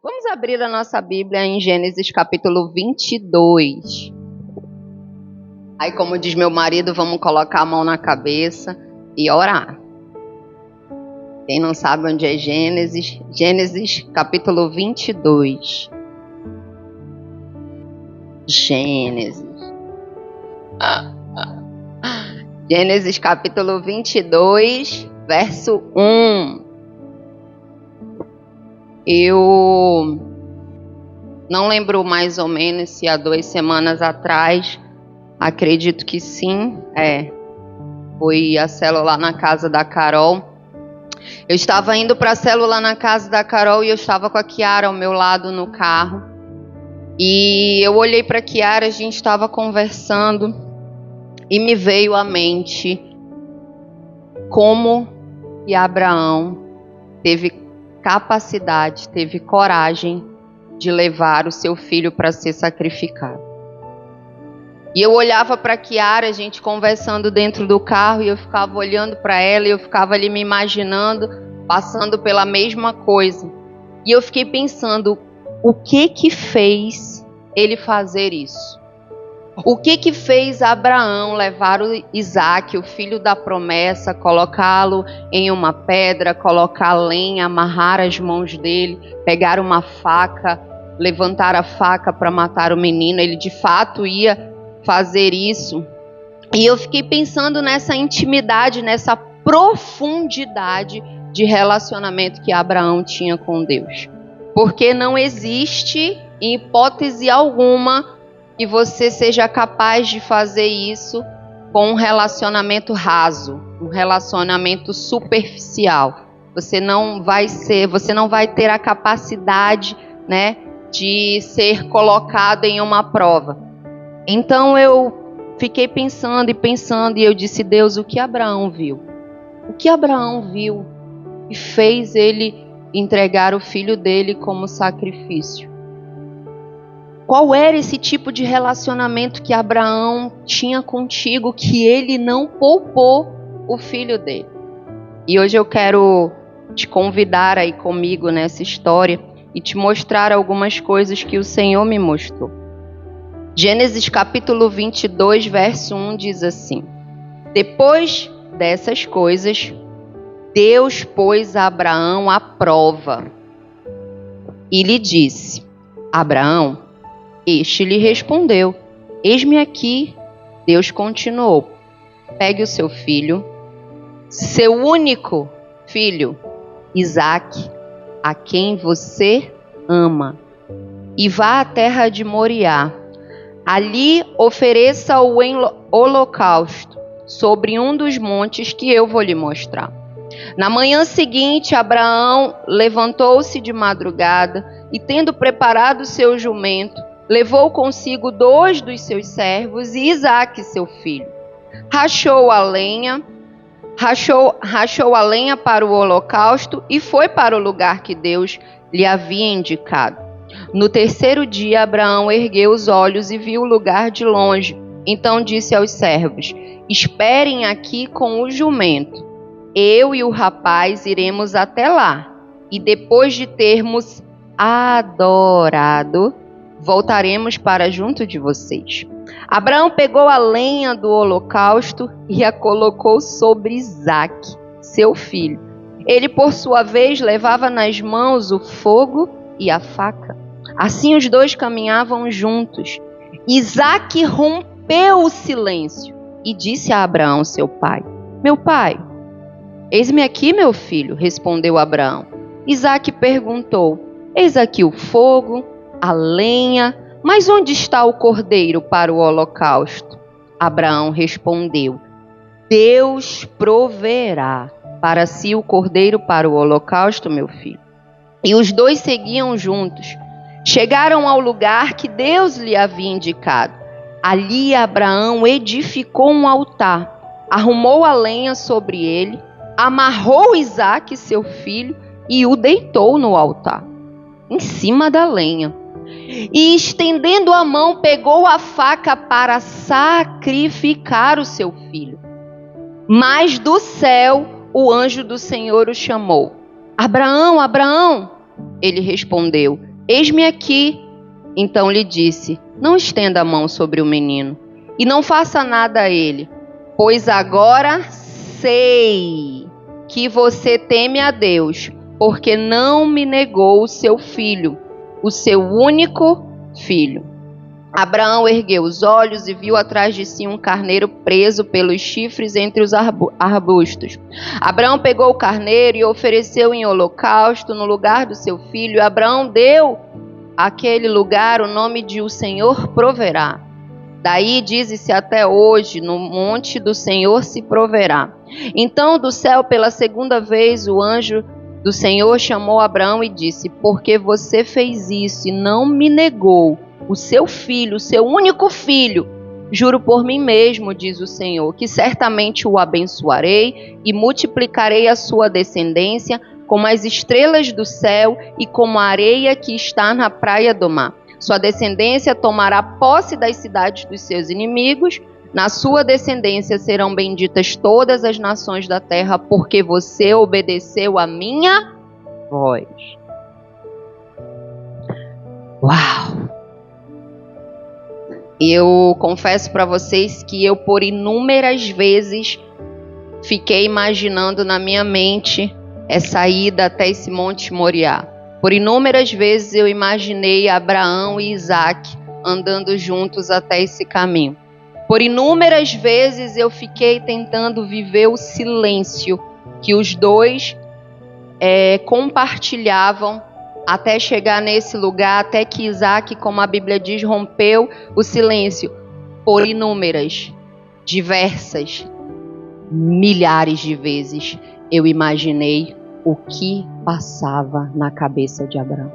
Vamos abrir a nossa Bíblia em Gênesis capítulo 22. Aí, como diz meu marido, vamos colocar a mão na cabeça e orar. Quem não sabe onde é Gênesis, Gênesis capítulo 22. Gênesis capítulo 22, verso 1. Eu não lembro mais ou menos se há 2 semanas atrás, acredito que sim, foi a célula na casa da Carol. Eu estava indo para a célula na casa da Carol e eu estava com a Kiara ao meu lado no carro. E eu olhei para a Kiara, a gente estava conversando e me veio à mente como que Abraão teve capacidade, teve coragem de levar o seu filho para ser sacrificado. E eu olhava para a Kiara, a gente conversando dentro do carro, e eu ficava olhando para ela e eu ficava ali me imaginando, passando pela mesma coisa. E eu fiquei pensando, o que fez ele fazer isso? O que fez Abraão levar o Isaac, o filho da promessa, colocá-lo em uma pedra, colocar lenha, amarrar as mãos dele, pegar uma faca, levantar a faca para matar o menino? Ele de fato ia fazer isso. E eu fiquei pensando nessa intimidade, nessa profundidade de relacionamento que Abraão tinha com Deus. Porque não existe, em hipótese alguma, que você seja capaz de fazer isso com um relacionamento raso, um relacionamento superficial. Você não vai ter a capacidade, de ser colocado em uma prova. Então eu fiquei pensando e eu disse: Deus, o que Abraão viu? O que Abraão viu e fez ele entregar o filho dele como sacrifício? Qual era esse tipo de relacionamento que Abraão tinha contigo, que ele não poupou o filho dele? E hoje eu quero te convidar aí comigo nessa história e te mostrar algumas coisas que o Senhor me mostrou. Gênesis capítulo 22, verso 1 diz assim: Depois dessas coisas, Deus pôs Abraão à prova e lhe disse: Abraão. Este lhe respondeu: Eis-me aqui. Deus continuou: Pegue o seu filho, seu único filho, Isaque, a quem você ama, e vá à terra de Moriá. Ali ofereça-o em holocausto sobre um dos montes que eu vou lhe mostrar. Na manhã seguinte, Abraão levantou-se de madrugada e, tendo preparado seu jumento, levou consigo 2 dos seus servos e Isaque, seu filho. Rachou a lenha para o holocausto e foi para o lugar que Deus lhe havia indicado. No 3º dia, Abraão ergueu os olhos e viu o lugar de longe. Então disse aos servos: Esperem aqui com o jumento. Eu e o rapaz iremos até lá, e depois de termos adorado, voltaremos para junto de vocês. Abraão pegou a lenha do holocausto e a colocou sobre Isaque, seu filho. Ele, por sua vez, levava nas mãos o fogo e a faca. Assim os 2 caminhavam juntos. Isaque rompeu o silêncio e disse a Abraão, seu pai: Meu pai. Eis-me aqui, meu filho, respondeu Abraão. Isaque perguntou: Eis aqui o fogo, a lenha, mas onde está o cordeiro para o holocausto? Abraão respondeu: Deus proverá para si o cordeiro para o holocausto, meu filho. E os 2 seguiam juntos. Chegaram ao lugar que Deus lhe havia indicado. Ali Abraão edificou um altar, arrumou a lenha sobre ele, amarrou Isaque, seu filho, e o deitou no altar, em cima da lenha. E estendendo a mão, pegou a faca para sacrificar o seu filho. Mas do céu, o anjo do Senhor o chamou: Abraão, Abraão! Ele respondeu: eis-me aqui. Então lhe disse: não estenda a mão sobre o menino, e não faça nada a ele, pois agora sei que você teme a Deus, porque não me negou o seu filho, o seu único filho. Abraão ergueu os olhos e viu atrás de si um carneiro preso pelos chifres entre os arbustos. Abraão pegou o carneiro e ofereceu em holocausto no lugar do seu filho. Abraão deu àquele lugar o nome de O Senhor Proverá. Daí diz-se até hoje: no monte do Senhor se proverá. Então do céu pela segunda vez o anjo do Senhor chamou Abraão e disse: porque você fez isso e não me negou o seu filho, o seu único filho, juro por mim mesmo, diz o Senhor, que certamente o abençoarei e multiplicarei a sua descendência como as estrelas do céu e como a areia que está na praia do mar. Sua descendência tomará posse das cidades dos seus inimigos. Na sua descendência serão benditas todas as nações da terra, porque você obedeceu a minha voz. Uau! Eu confesso para vocês que eu por inúmeras vezes fiquei imaginando na minha mente essa ida até esse Monte Moriá. Por inúmeras vezes eu imaginei Abraão e Isaac andando juntos até esse caminho. Por inúmeras vezes eu fiquei tentando viver o silêncio que os dois compartilhavam até chegar nesse lugar, até que Isaac, como a Bíblia diz, rompeu o silêncio. Por inúmeras, diversas, milhares de vezes eu imaginei o que passava na cabeça de Abraão.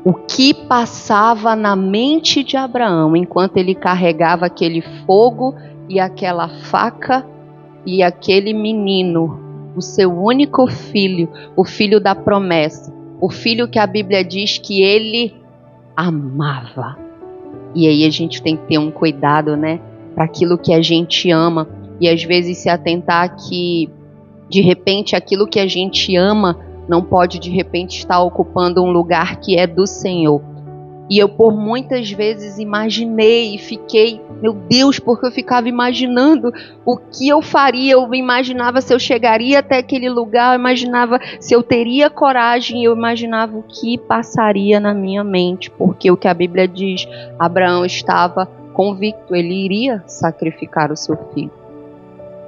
O que passava na mente de Abraão enquanto ele carregava aquele fogo e aquela faca e aquele menino, o seu único filho, o filho da promessa, o filho que a Bíblia diz que ele amava. E aí a gente tem que ter um cuidado, né, para aquilo que a gente ama e às vezes se atentar que de repente aquilo que a gente ama não pode de repente estar ocupando um lugar que é do Senhor. E eu por muitas vezes imaginei e fiquei, meu Deus, porque eu ficava imaginando o que eu faria. Eu imaginava se eu chegaria até aquele lugar, eu imaginava se eu teria coragem, eu imaginava o que passaria na minha mente, porque o que a Bíblia diz, Abraão estava convicto, ele iria sacrificar o seu filho.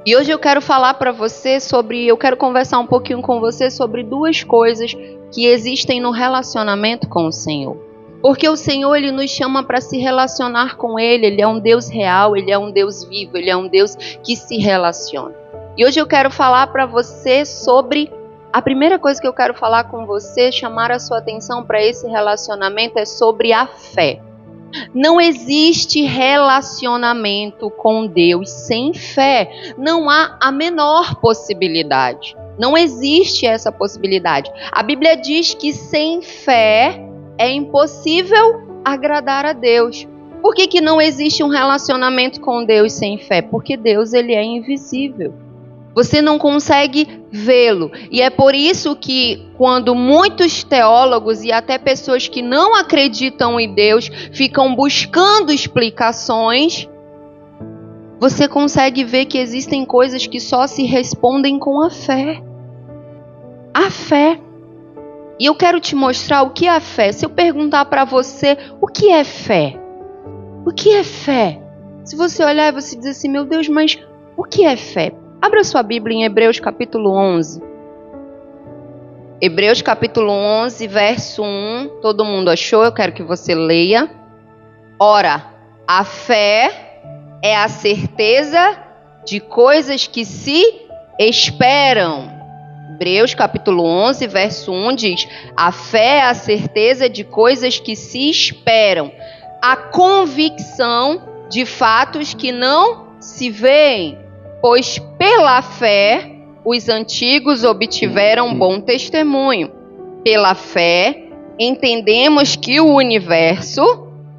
E hoje eu quero falar para você eu quero conversar um pouquinho com você sobre duas coisas que existem no relacionamento com o Senhor. Porque o Senhor, Ele nos chama para se relacionar com Ele. Ele é um Deus real, Ele é um Deus vivo, Ele é um Deus que se relaciona. E hoje eu quero falar para você sobre... A primeira coisa que eu quero falar com você, chamar a sua atenção para esse relacionamento, é sobre a fé. Não existe relacionamento com Deus sem fé. Não há a menor possibilidade. Não existe essa possibilidade. A Bíblia diz que sem fé é impossível agradar a Deus. Por que não existe um relacionamento com Deus sem fé? Porque Deus, ele é invisível. Você não consegue vê-lo. E é por isso que quando muitos teólogos e até pessoas que não acreditam em Deus ficam buscando explicações, você consegue ver que existem coisas que só se respondem com a fé. A fé. E eu quero te mostrar o que é a fé. Se eu perguntar para você, o que é fé? O que é fé? Se você olhar e você dizer assim, meu Deus, mas o que é fé? Abra sua Bíblia em Hebreus capítulo 11. Hebreus capítulo 11, verso 1. Todo mundo achou? Eu quero que você leia. Ora, a fé é a certeza de coisas que se esperam. Hebreus capítulo 11, verso 1 diz: a fé é a certeza de coisas que se esperam, a convicção de fatos que não se veem. Pois pela fé os antigos obtiveram bom testemunho. Pela fé entendemos que o universo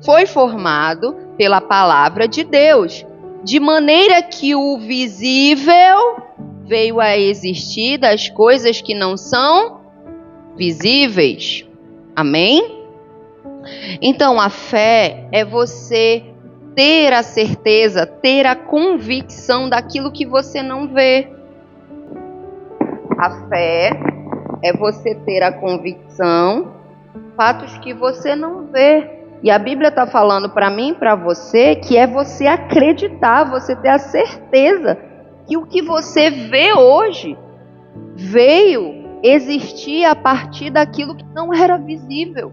foi formado pela palavra de Deus, de maneira que o visível veio a existir das coisas que não são visíveis. Amém? Então, a fé é você ter a certeza, ter a convicção daquilo que você não vê. A fé é você ter a convicção, fatos que você não vê. E a Bíblia está falando para mim e para você que é você acreditar, você ter a certeza que o que você vê hoje veio existir a partir daquilo que não era visível.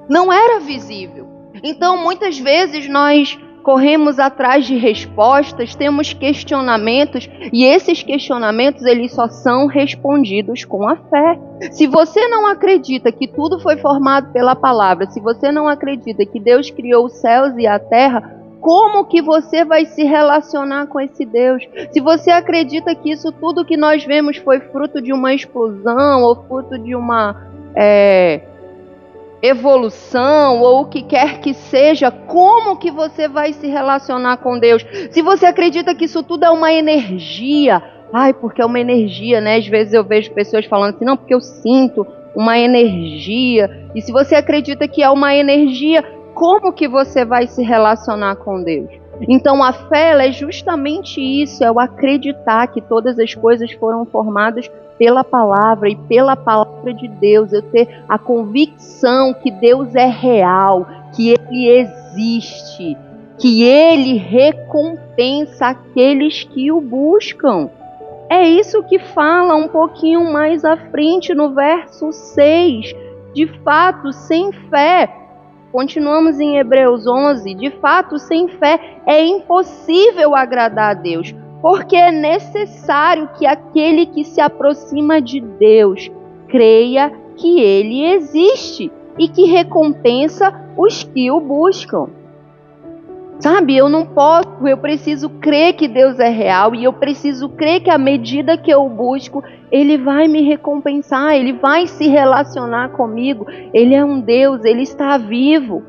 Não era visível. Então, muitas vezes nós corremos atrás de respostas, temos questionamentos, e esses questionamentos eles só são respondidos com a fé. Se você não acredita que tudo foi formado pela palavra, se você não acredita que Deus criou os céus e a terra, como que você vai se relacionar com esse Deus? Se você acredita que isso tudo que nós vemos foi fruto de uma explosão ou fruto de uma evolução ou o que quer que seja, como que você vai se relacionar com Deus? Se você acredita que isso tudo é uma energia, porque é uma energia, né? Às vezes eu vejo pessoas falando assim, não, porque eu sinto uma energia. E se você acredita que é uma energia, como que você vai se relacionar com Deus? Então a fé ela é justamente isso, é o acreditar que todas as coisas foram formadas pela palavra e pela palavra de Deus. Eu ter a convicção que Deus é real, que Ele existe, que Ele recompensa aqueles que o buscam. É isso que fala um pouquinho mais à frente no verso 6. De fato, sem fé, continuamos em Hebreus 11, de fato, sem fé é impossível agradar a Deus, porque é necessário que aquele que se aproxima de Deus creia que Ele existe e que recompensa os que o buscam. Sabe, eu preciso crer que Deus é real e eu preciso crer que à medida que eu busco, Ele vai me recompensar, Ele vai se relacionar comigo. Ele é um Deus, Ele está vivo.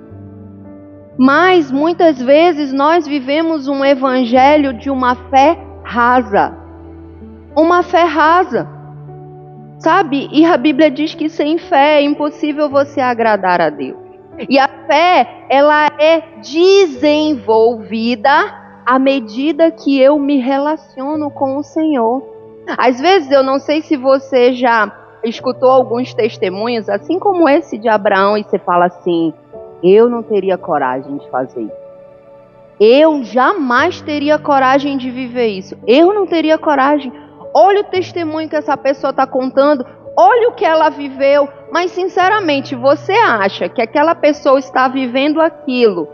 Mas muitas vezes nós vivemos um evangelho de uma fé rasa. Uma fé rasa. Sabe, e a Bíblia diz que sem fé é impossível você agradar a Deus. E a fé, ela é desenvolvida à medida que eu me relaciono com o Senhor. Às vezes, eu não sei se você já escutou alguns testemunhos, assim como esse de Abraão, e você fala assim, eu não teria coragem de fazer isso. Eu jamais teria coragem de viver isso. Eu não teria coragem. Olha o testemunho que essa pessoa está contando. Olha o que ela viveu, mas sinceramente, você acha que aquela pessoa está vivendo aquilo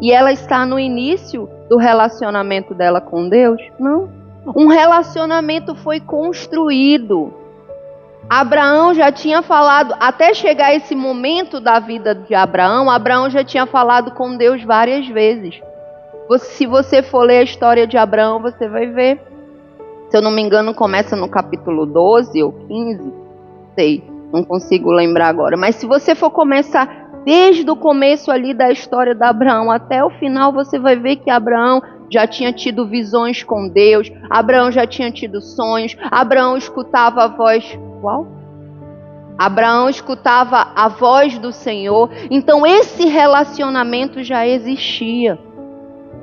e ela está no início do relacionamento dela com Deus? Não. Um relacionamento foi construído. Abraão já tinha falado, até chegar esse momento da vida de Abraão, Abraão já tinha falado com Deus várias vezes. Se você for ler a história de Abraão, você vai ver. Se eu não me engano, começa no capítulo 12 ou 15. Não consigo lembrar agora, mas se você for começar desde o começo ali da história de Abraão até o final, você vai ver que Abraão já tinha tido visões com Deus, Abraão já tinha tido sonhos, Abraão escutava a voz, Abraão escutava a voz do Senhor, então esse relacionamento já existia.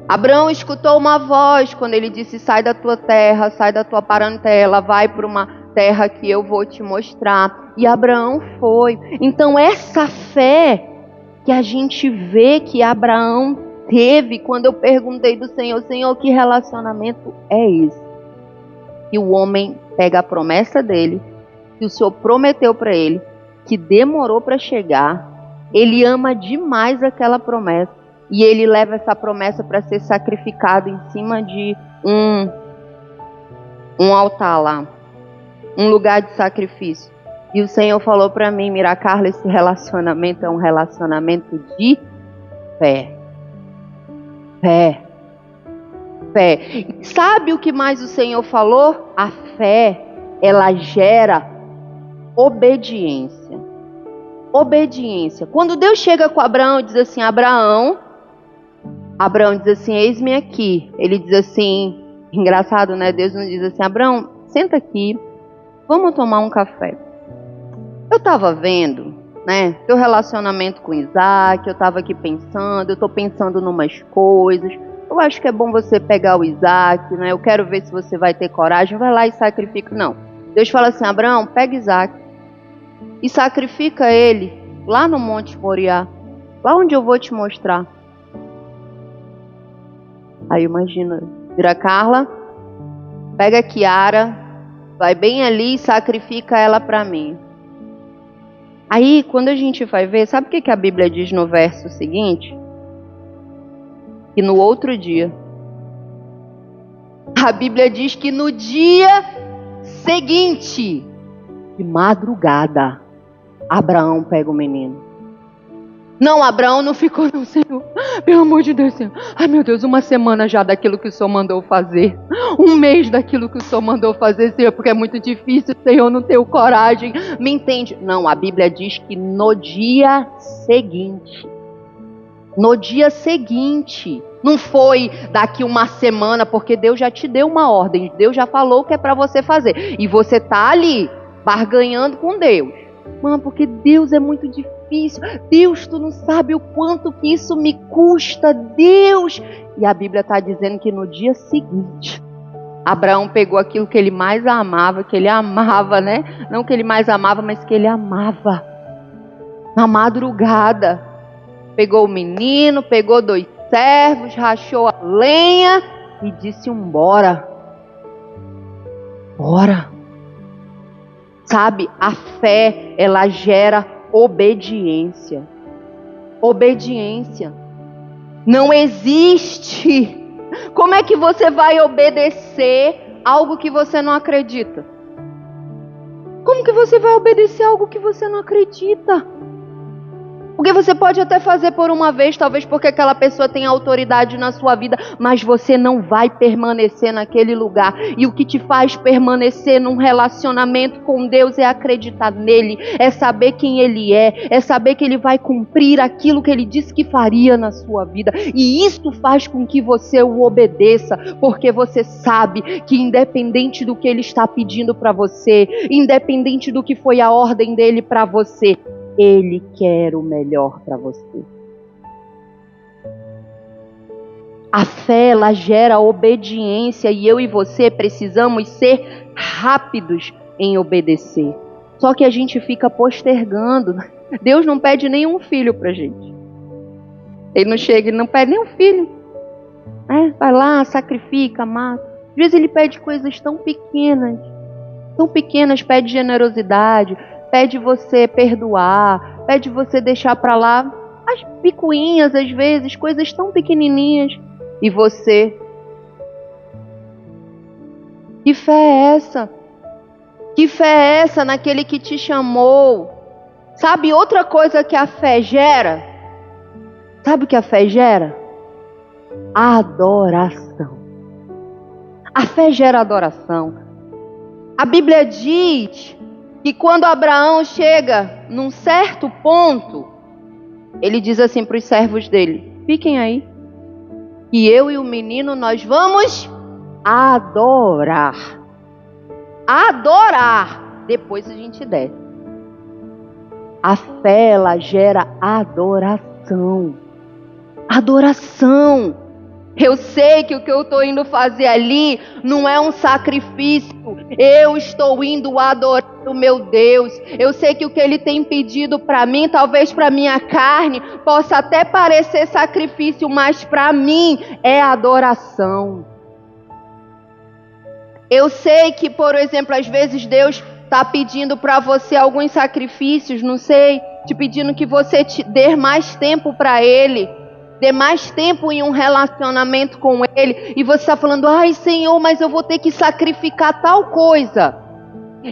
Abraão escutou uma voz quando ele disse, sai da tua terra, sai da tua parentela, vai para uma terra que eu vou te mostrar. E Abraão foi. Então essa fé que a gente vê que Abraão teve, quando eu perguntei do Senhor, Senhor, que relacionamento é esse? E o homem pega a promessa dele, que o Senhor prometeu para ele, que demorou para chegar, ele ama demais aquela promessa, e ele leva essa promessa para ser sacrificado em cima de um altar lá, um lugar de sacrifício. E o Senhor falou para mim, Miracarla, esse relacionamento é um relacionamento de fé. Fé. Fé. Sabe o que mais o Senhor falou? A fé, ela gera obediência. Obediência. Quando Deus chega com Abraão e diz assim, Abraão diz assim, eis-me aqui. Ele diz assim, engraçado, né? Deus não diz assim, Abraão, senta aqui, vamos tomar um café. Eu estava vendo né? Teu relacionamento com Isaac, eu estava aqui pensando, eu estou pensando numas coisas. Eu acho que é bom você pegar o Isaac, né? Eu quero ver se você vai ter coragem, vai lá e sacrifica. Não. Deus fala assim, Abraão, pega Isaac e sacrifica ele lá no Monte Moriá, lá onde eu vou te mostrar. Aí imagina, vira Carla, pega a Kiara, vai bem ali e sacrifica ela para mim. Aí, quando a gente vai ver, sabe o que a Bíblia diz no verso seguinte? Que no outro dia, a Bíblia diz que no dia seguinte, de madrugada, Abraão pega o menino. Não, Abraão não ficou, não, Senhor. Pelo amor de Deus, Senhor. Ai, meu Deus, uma semana já daquilo que o Senhor mandou fazer. Um mês daquilo que o Senhor mandou fazer, Senhor, porque é muito difícil, Senhor, não tenho coragem. Me entende? Não, a Bíblia diz que no dia seguinte. No dia seguinte. Não foi daqui uma semana, porque Deus já te deu uma ordem. Deus já falou que é para você fazer. E você tá ali, barganhando com Deus. Mano, porque Deus é muito difícil. Deus, tu não sabe o quanto que isso me custa. Deus. E a Bíblia está dizendo que no dia seguinte, Abraão pegou aquilo que ele mais amava, que ele amava, né? Não que ele mais amava, mas que ele amava. Na madrugada, pegou o menino, pegou 2 servos, rachou a lenha e disse, bora. Bora. Sabe, a fé, ela gera obediência. Obediência. Não existe. Como é que você vai obedecer algo que você não acredita? Como que você vai obedecer algo que você não acredita? Porque você pode até fazer por uma vez, talvez porque aquela pessoa tem autoridade na sua vida, mas você não vai permanecer naquele lugar. E o que te faz permanecer num relacionamento com Deus é acreditar nele, é saber quem ele é saber que ele vai cumprir aquilo que ele disse que faria na sua vida. E isso faz com que você o obedeça, porque você sabe que independente do que ele está pedindo para você, independente do que foi a ordem dele para você, ele quer o melhor para você. A fé, ela gera obediência e eu e você precisamos ser rápidos em obedecer. Só que a gente fica postergando. Deus não pede nenhum filho pra gente. Ele não chega, ele não pede nenhum filho. Vai lá, sacrifica, mata. Às vezes ele pede coisas tão pequenas, pede generosidade, pede você perdoar, pede você deixar para lá as picuinhas, às vezes, coisas tão pequenininhas. E você? Que fé é essa? Que fé é essa naquele que te chamou? Sabe outra coisa que a fé gera? Sabe o que a fé gera? Adoração. A fé gera adoração. A Bíblia diz que quando Abraão chega num certo ponto, ele diz assim para os servos dele, fiquem aí, que eu e o menino nós vamos adorar. Adorar. Depois a gente desce. A fé, ela gera adoração. Adoração. Eu sei que o que eu estou indo fazer ali não é um sacrifício. Eu estou indo adorar o meu Deus. Eu sei que o que Ele tem pedido para mim, talvez para minha carne, possa até parecer sacrifício, mas para mim é adoração. Eu sei que, por exemplo, às vezes Deus está pedindo para você alguns sacrifícios, não sei, te pedindo que você dê mais tempo para Ele. Dê mais tempo em um relacionamento com Ele. E você está falando, ai Senhor, mas eu vou ter que sacrificar tal coisa.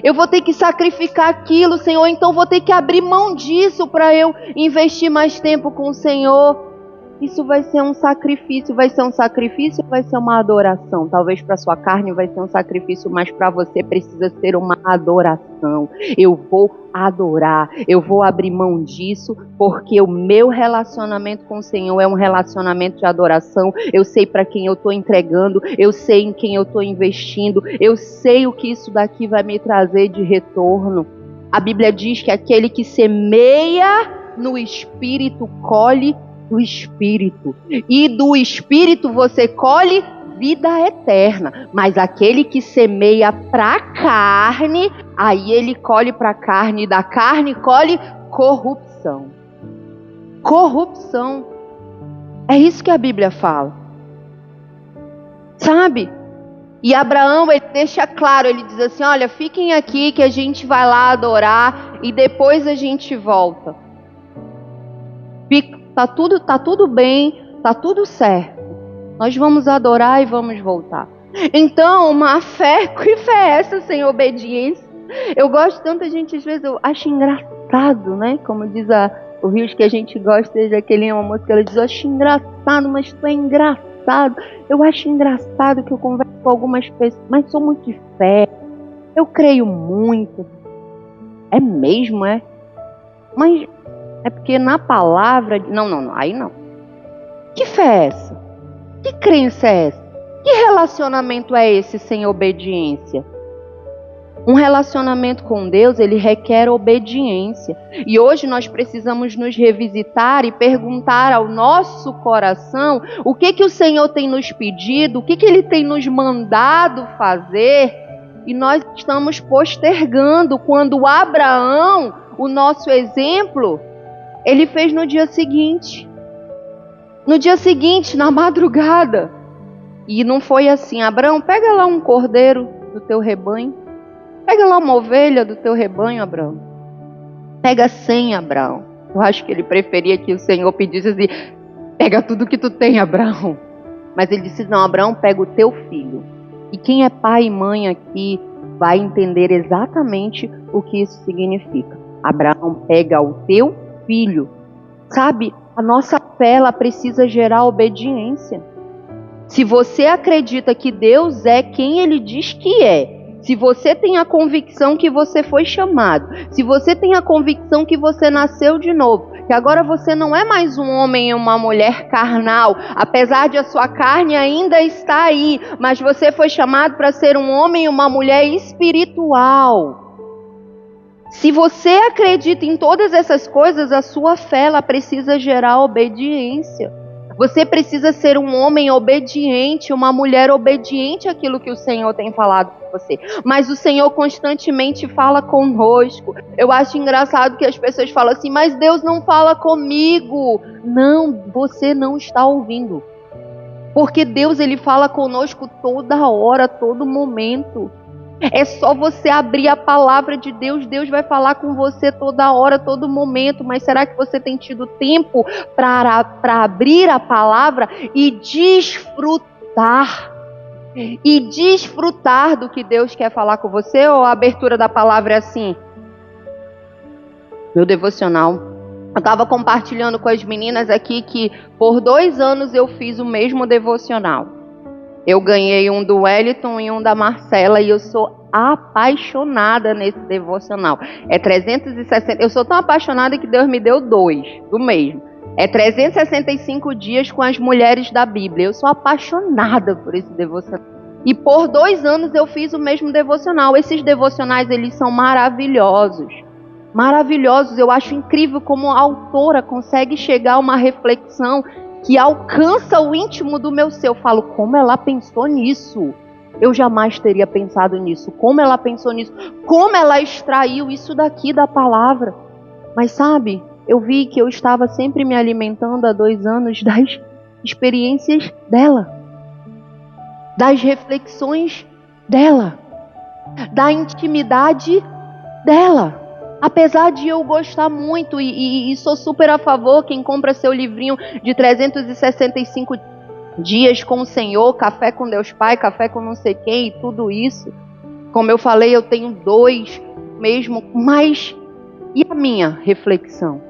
Eu vou ter que sacrificar aquilo, Senhor. Então vou ter que abrir mão disso para eu investir mais tempo com o Senhor. Isso vai ser um sacrifício. Vai ser um sacrifício ou vai ser uma adoração? Talvez para sua carne vai ser um sacrifício, mas para você precisa ser uma adoração. Eu vou adorar, eu vou abrir mão disso, porque o meu relacionamento com o Senhor é um relacionamento de adoração. Eu sei para quem eu estou entregando, eu sei em quem eu estou investindo, eu sei o que isso daqui vai me trazer de retorno. A Bíblia diz que aquele que semeia no Espírito colhe do Espírito. E do Espírito você colhe vida eterna. Mas aquele que semeia para a carne, aí ele colhe para a carne. E da carne colhe corrupção. Corrupção. É isso que a Bíblia fala. Sabe? E Abraão, ele deixa claro, ele diz assim, olha, fiquem aqui que a gente vai lá adorar e depois a gente volta. Tá tudo bem, tá tudo certo. Nós vamos adorar e vamos voltar. Então, uma fé, que fé é essa sem obediência? Eu gosto tanto, a gente às vezes, eu acho engraçado, né? Como diz o Rios, que a gente gosta, Jaqueline, uma música, ela diz, eu acho engraçado, mas tu é engraçado. Eu acho engraçado que eu converso com algumas pessoas, mas sou muito de fé. Eu creio muito. É mesmo, é? Mas é porque na palavra... Não, aí não. Que fé é essa? Que crença é essa? Que relacionamento é esse sem obediência? Um relacionamento com Deus, ele requer obediência. E hoje nós precisamos nos revisitar e perguntar ao nosso coração o que o Senhor tem nos pedido, o que Ele tem nos mandado fazer. E nós estamos postergando, quando Abraão, o nosso exemplo, ele fez no dia seguinte. No dia seguinte, na madrugada. E não foi assim, Abraão, pega lá um cordeiro do teu rebanho. Pega lá uma ovelha do teu rebanho, Abraão. Pega 100, Abraão. Eu acho que ele preferia que o Senhor pedisse assim, pega tudo que tu tem, Abraão. Mas ele disse, não, Abraão, pega o teu filho. E quem é pai e mãe aqui vai entender exatamente o que isso significa. Abraão, pega o teu filho. Sabe, a nossa fé, ela precisa gerar obediência. Se você acredita que Deus é quem Ele diz que é, se você tem a convicção que você foi chamado, se você tem a convicção que você nasceu de novo, que agora você não é mais um homem e uma mulher carnal, apesar de a sua carne ainda estar aí, mas você foi chamado para ser um homem e uma mulher espiritual. Se você acredita em todas essas coisas, a sua fé, ela precisa gerar obediência. Você precisa ser um homem obediente, uma mulher obediente àquilo que o Senhor tem falado com você. Mas o Senhor constantemente fala conosco. Eu acho engraçado que as pessoas falam assim, mas Deus não fala comigo. Não, você não está ouvindo. Porque Deus, Ele fala conosco toda hora, todo momento. É só você abrir a palavra de Deus, Deus vai falar com você toda hora, todo momento. Mas será que você tem tido tempo para abrir a palavra e desfrutar? E desfrutar do que Deus quer falar com você? Ou a abertura da palavra é assim? Meu devocional. Eu estava compartilhando com as meninas aqui que por 2 anos eu fiz o mesmo devocional. Eu ganhei um do Wellington e um da Marcela e eu sou apaixonada nesse devocional. É 360, eu sou tão apaixonada que Deus me deu 2 do mesmo. É 365 dias com as mulheres da Bíblia. Eu sou apaixonada por esse devocional. E por 2 anos eu fiz o mesmo devocional. Esses devocionais, eles são maravilhosos. Maravilhosos. Eu acho incrível como a autora consegue chegar a uma reflexão que alcança o íntimo do meu ser. Eu falo, como ela pensou nisso? Eu jamais teria pensado nisso. Como ela pensou nisso? Como ela extraiu isso daqui da palavra? Mas sabe, eu vi que eu estava sempre me alimentando há 2 anos das experiências dela. Das reflexões dela. Da intimidade dela. Apesar de eu gostar muito e sou super a favor, quem compra seu livrinho de 365 dias com o Senhor, café com Deus Pai, café com não sei quem e tudo isso. Como eu falei, eu tenho 2 mesmo, mas e a minha reflexão?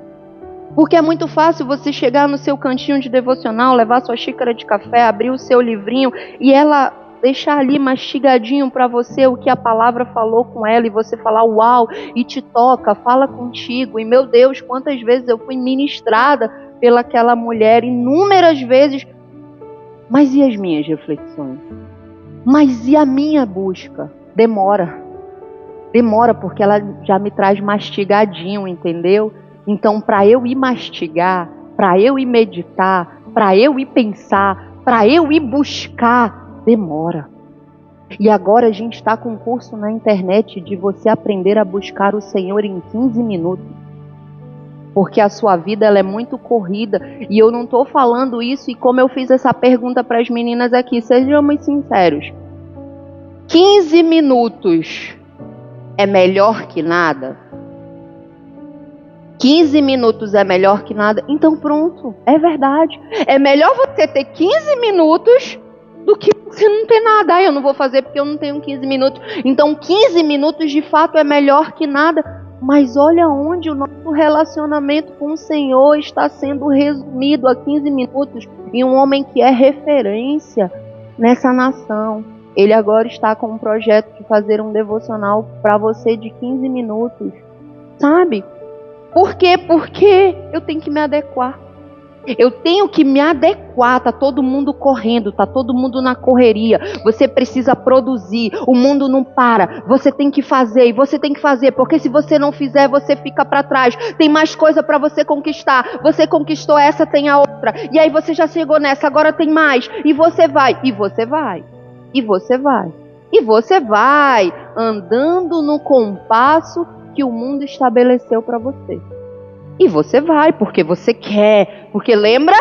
Porque é muito fácil você chegar no seu cantinho de devocional, levar sua xícara de café, abrir o seu livrinho e ela deixar ali mastigadinho para você o que a palavra falou com ela e você falar uau, e te toca, fala contigo. E meu Deus, quantas vezes eu fui ministrada pelaquela mulher, inúmeras vezes. Mas e as minhas reflexões? Mas e a minha busca? Demora. Demora porque ela já me traz mastigadinho, entendeu? Então, para eu ir mastigar, para eu ir meditar, para eu ir pensar, para eu ir buscar, demora. E agora a gente está com um curso na internet de você aprender a buscar o Senhor em 15 minutos. Porque a sua vida ela é muito corrida. E eu não estou falando isso, e como eu fiz essa pergunta para as meninas aqui, sejamos sinceros. 15 minutos é melhor que nada? 15 minutos é melhor que nada? Então pronto, é verdade. É melhor você ter 15 minutos do que você não ter nada. Eu não vou fazer porque eu não tenho 15 minutos. Então 15 minutos de fato é melhor que nada. Mas olha onde o nosso relacionamento com o Senhor está sendo resumido a 15 minutos em um homem que é referência nessa nação. Ele agora está com um projeto de fazer um devocional para você de 15 minutos. Sabe? Por quê? Porque eu tenho que me adequar. Eu tenho que me adequar, tá todo mundo correndo, tá todo mundo na correria. Você precisa produzir, o mundo não para. Você tem que fazer, e você tem que fazer, porque se você não fizer, você fica para trás. Tem mais coisa para você conquistar. Você conquistou essa, tem a outra. E aí você já chegou nessa, agora tem mais. E você vai, e você vai, e você vai. E você vai andando no compasso que o mundo estabeleceu para você. E você vai, porque você quer. Porque lembra?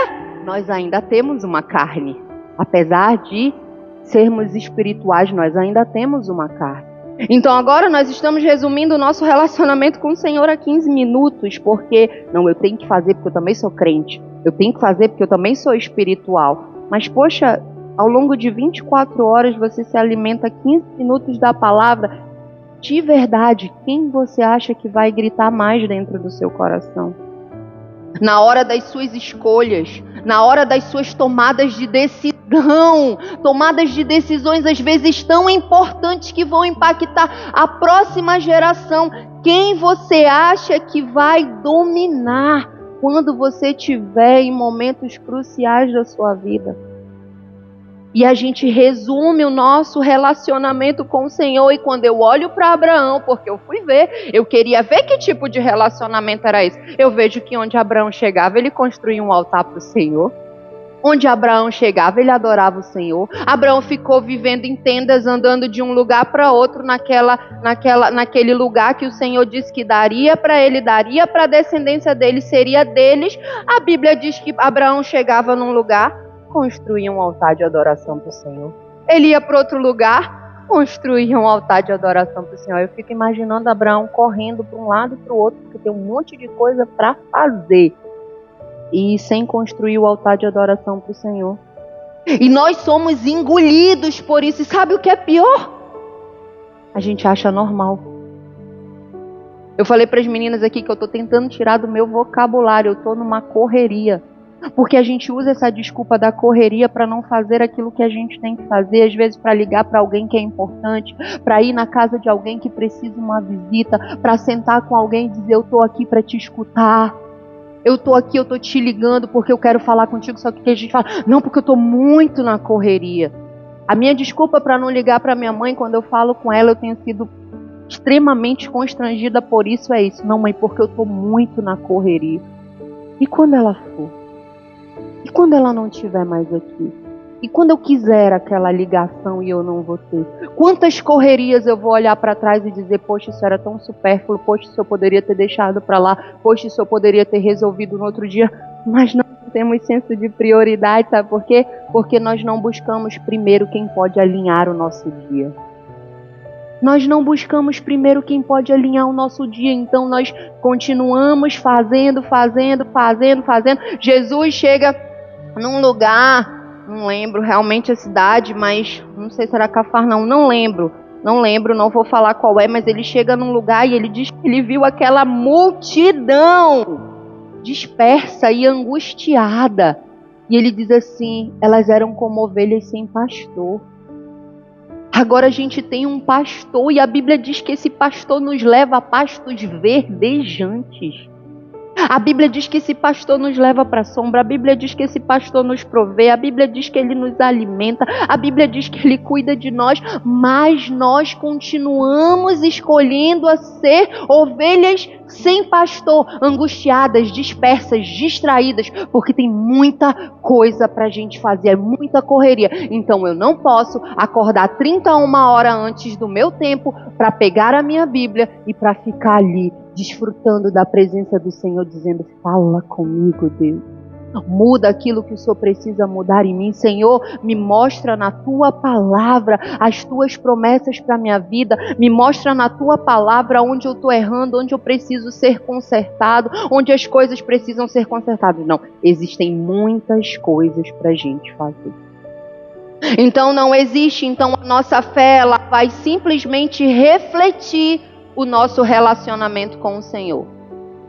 Nós ainda temos uma carne. Apesar de sermos espirituais, nós ainda temos uma carne. Então agora nós estamos resumindo o nosso relacionamento com o Senhor a 15 minutos. Porque, não, eu tenho que fazer porque eu também sou crente. Eu tenho que fazer porque eu também sou espiritual. Mas poxa, ao longo de 24 horas você se alimenta 15 minutos da palavra. De verdade, quem você acha que vai gritar mais dentro do seu coração? Na hora das suas escolhas, na hora das suas tomadas de decisão, tomadas de decisões às vezes tão importantes que vão impactar a próxima geração. Quem você acha que vai dominar quando você estiver em momentos cruciais da sua vida? E a gente resume o nosso relacionamento com o Senhor. E quando eu olho para Abraão, porque eu fui ver, eu queria ver que tipo de relacionamento era esse. Eu vejo que onde Abraão chegava, ele construía um altar para o Senhor. Onde Abraão chegava, ele adorava o Senhor. Abraão ficou vivendo em tendas, andando de um lugar para outro, naquele lugar que o Senhor disse que daria para ele, daria para a descendência dele, seria deles. A Bíblia diz que Abraão chegava num lugar, construía um altar de adoração para o Senhor. Ele ia para outro lugar, construía um altar de adoração para o Senhor. Eu fico imaginando Abraão correndo para um lado e para o outro, porque tem um monte de coisa para fazer, e sem construir o altar de adoração para o Senhor. E nós somos engolidos por isso. E sabe o que é pior? A gente acha normal. Eu falei para as meninas aqui que eu estou tentando tirar do meu vocabulário. Eu estou numa correria. Porque a gente usa essa desculpa da correria para não fazer aquilo que a gente tem que fazer. Às vezes para ligar para alguém que é importante, para ir na casa de alguém que precisa de uma visita, para sentar com alguém e dizer: eu estou aqui para te escutar. Eu estou aqui, eu estou te ligando porque eu quero falar contigo. Só que a gente fala: não, porque eu estou muito na correria. A minha desculpa para não ligar para minha mãe, quando eu falo com ela, eu tenho sido extremamente constrangida por isso, é isso. Não, mãe, porque eu estou muito na correria. E quando ela for? E quando ela não estiver mais aqui? E quando eu quiser aquela ligação e eu não vou ter? Quantas correrias eu vou olhar para trás e dizer: poxa, isso era tão supérfluo, poxa, isso eu poderia ter deixado para lá, poxa, isso eu poderia ter resolvido no outro dia. Mas não temos senso de prioridade, sabe por quê? Porque nós não buscamos primeiro quem pode alinhar o nosso dia. Nós não buscamos primeiro quem pode alinhar o nosso dia, então nós continuamos fazendo. Jesus chega num lugar, não lembro realmente a cidade, mas não sei se era Cafarnaum, não lembro, não vou falar qual é, mas ele chega num lugar e ele diz que ele viu aquela multidão dispersa e angustiada. E ele diz assim: elas eram como ovelhas sem pastor. Agora a gente tem um pastor e a Bíblia diz que esse pastor nos leva a pastos verdejantes. A Bíblia diz que esse pastor nos leva para a sombra. A Bíblia diz que esse pastor nos provê. A Bíblia diz que ele nos alimenta. A Bíblia diz que ele cuida de nós. Mas nós continuamos escolhendo a ser ovelhas sem pastor, angustiadas, dispersas, distraídas, porque tem muita coisa para a gente fazer, é muita correria. Então eu não posso acordar 31 horas antes do meu tempo para pegar a minha Bíblia e para ficar ali desfrutando da presença do Senhor, dizendo: fala comigo, Deus. Muda aquilo que o Senhor precisa mudar em mim. Senhor, me mostra na Tua palavra as Tuas promessas para a minha vida. Me mostra na Tua palavra onde eu estou errando, onde eu preciso ser consertado, onde as coisas precisam ser consertadas. Não, existem muitas coisas para a gente fazer. Então não existe. Então a nossa fé, ela vai simplesmente refletir o nosso relacionamento com o Senhor.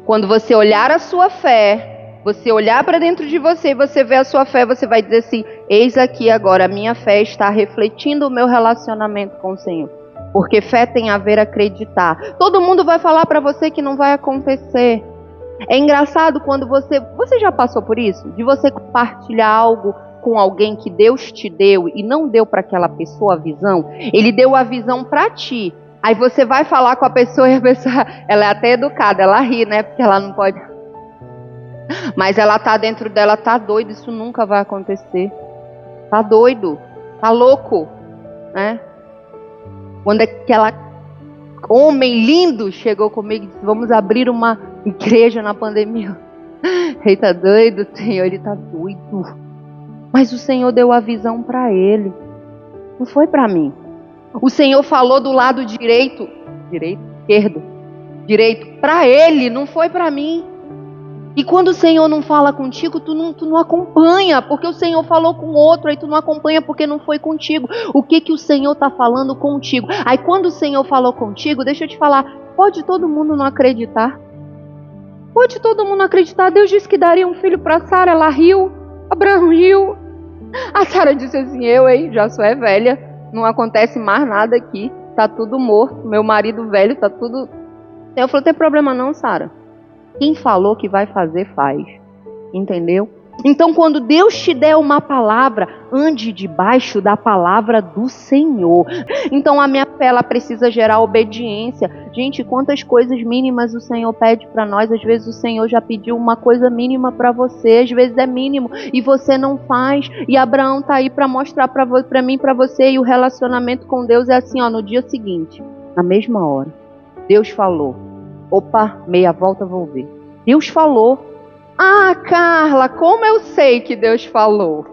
Quando você olhar a sua fé, você olhar para dentro de você e você ver a sua fé, você vai dizer assim: eis aqui agora, a minha fé está refletindo o meu relacionamento com o Senhor. Porque fé tem a ver acreditar. Todo mundo vai falar para você que não vai acontecer. É engraçado quando você já passou por isso? De você compartilhar algo com alguém que Deus te deu e não deu para aquela pessoa a visão. Ele deu a visão para ti. Aí você vai falar com a pessoa e a pessoa, ela é até educada, ela ri, né? Porque ela não pode... Mas ela tá dentro dela, tá doido, isso nunca vai acontecer. Tá doido, tá louco, né? Quando aquela homem lindo chegou comigo e disse: vamos abrir uma igreja na pandemia. Ele tá doido, Senhor, ele tá doido. Mas o Senhor deu a visão para ele, não foi para mim. O Senhor falou do lado direito, esquerdo, para ele, não foi para mim. E quando o Senhor não fala contigo, tu não acompanha, porque o Senhor falou com outro, aí tu não acompanha porque não foi contigo. O que o Senhor está falando contigo? Aí quando o Senhor falou contigo, deixa eu te falar, pode todo mundo não acreditar. Pode todo mundo acreditar. Deus disse que daria um filho para Sara, ela riu, Abraão riu. A Sara disse assim: já sou velha, não acontece mais nada aqui, tá tudo morto, meu marido velho, tá tudo... Eu falei: não tem problema não, Sara. Quem falou que vai fazer, faz. Entendeu? Então, quando Deus te der uma palavra, ande debaixo da palavra do Senhor. Então, a minha fé, ela precisa gerar obediência. Gente, quantas coisas mínimas o Senhor pede para nós. Às vezes o Senhor já pediu uma coisa mínima para você. Às vezes é mínimo e você não faz. E Abraão tá aí para mostrar para mim, para você. E o relacionamento com Deus é assim, no dia seguinte, na mesma hora. Deus falou. Opa, meia volta, vou ver. Deus falou. Ah, Carla, como eu sei que Deus falou?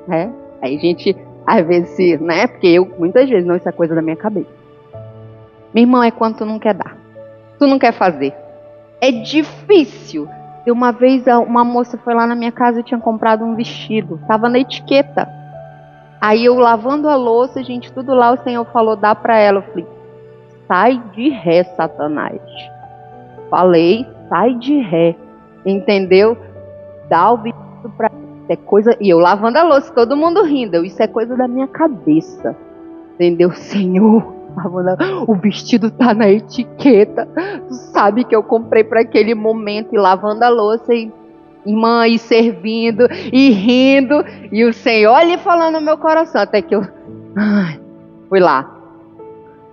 Né? Aí a gente, às vezes, né? Porque muitas vezes, não, isso é coisa da minha cabeça. Minha irmã, é quando tu não quer dar. Tu não quer fazer. É difícil. E uma vez, uma moça foi lá na minha casa e tinha comprado um vestido. Tava na etiqueta. Aí eu lavando a louça, gente, tudo lá, o Senhor falou, dá pra ela. Eu falei: sai de ré, Satanás. Falei, sai de ré, entendeu? Dá o vestido pra... Isso é coisa... E eu lavando a louça, todo mundo rindo. Isso é coisa da minha cabeça, entendeu? Senhor, o vestido tá na etiqueta. Tu sabe que eu comprei para aquele momento. E lavando a louça e irmã e servindo e rindo. E o Senhor ali falando no meu coração. Até que eu fui lá.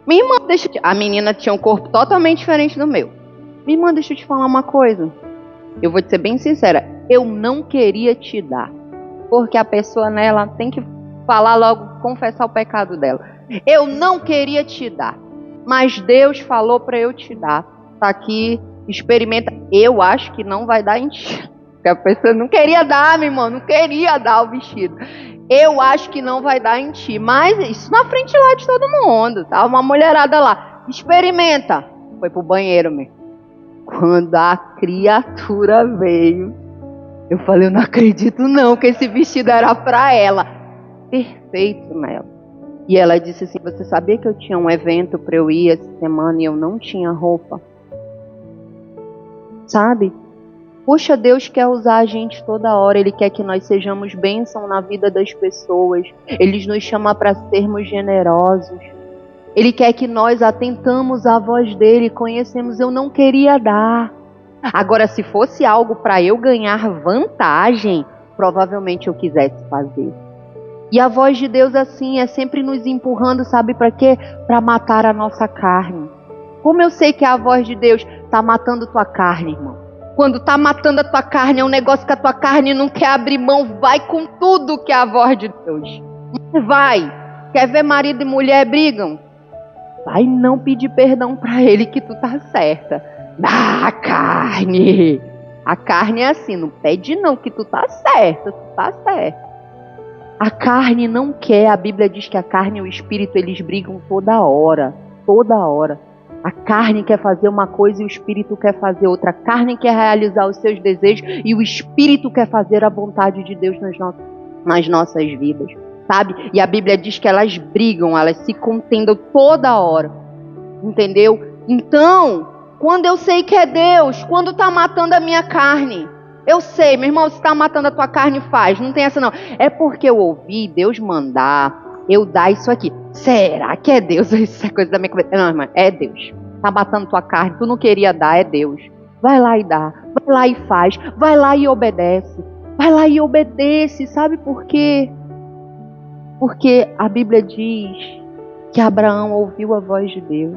Minha irmã, a menina tinha um corpo totalmente diferente do meu. Minha irmã, deixa eu te falar uma coisa. Eu vou te ser bem sincera. Eu não queria te dar. Porque a pessoa, né, ela tem que falar logo, confessar o pecado dela. Eu não queria te dar. Mas Deus falou para eu te dar. Tá aqui, experimenta. Eu acho que não vai dar em ti. Porque a pessoa não queria dar, minha irmã. Não queria dar o vestido. Eu acho que não vai dar em ti. Mas isso na frente lá de todo mundo. Tá? Uma mulherada lá. Experimenta. Foi pro banheiro, meu. Quando a criatura veio, eu falei: eu não acredito não que esse vestido era para ela. Perfeito nela. E ela disse assim: você sabia que eu tinha um evento para eu ir essa semana e eu não tinha roupa? Sabe? Poxa, Deus quer usar a gente toda hora. Ele quer que nós sejamos bênção na vida das pessoas. Ele nos chama para sermos generosos. Ele quer que nós atentamos à voz dele, conhecemos. Eu não queria dar. Agora, se fosse algo para eu ganhar vantagem, provavelmente eu quisesse fazer. E a voz de Deus assim é sempre nos empurrando, sabe para quê? Para matar a nossa carne. Como eu sei que a voz de Deus está matando tua carne, irmão? Quando está matando a tua carne, é um negócio que a tua carne não quer abrir mão, vai com tudo que é a voz de Deus. Vai. Quer ver marido e mulher brigam? Vai não pedir perdão para ele que tu tá certa. A carne. A carne é assim, não pede não que tu tá certa, tu tá certa. A carne não quer, a Bíblia diz que a carne e o espírito, eles brigam toda hora. Toda hora. A carne quer fazer uma coisa e o espírito quer fazer outra. A carne quer realizar os seus desejos e o espírito quer fazer a vontade de Deus nas nossas vidas. Sabe? E a Bíblia diz que elas brigam, elas se contendem toda hora. Entendeu? Então, quando eu sei que é Deus, quando está matando a minha carne, eu sei, meu irmão, se está matando a tua carne, faz. Não tem essa não. É porque eu ouvi Deus mandar eu dar isso aqui. Será que é Deus? Isso é coisa da minha cabeça. Não, irmã, é Deus. Está matando tua carne, tu não queria dar, é Deus. Vai lá e dá. Vai lá e faz. Vai lá e obedece. Vai lá e obedece. Sabe por quê? Porque a Bíblia diz que Abraão ouviu a voz de Deus.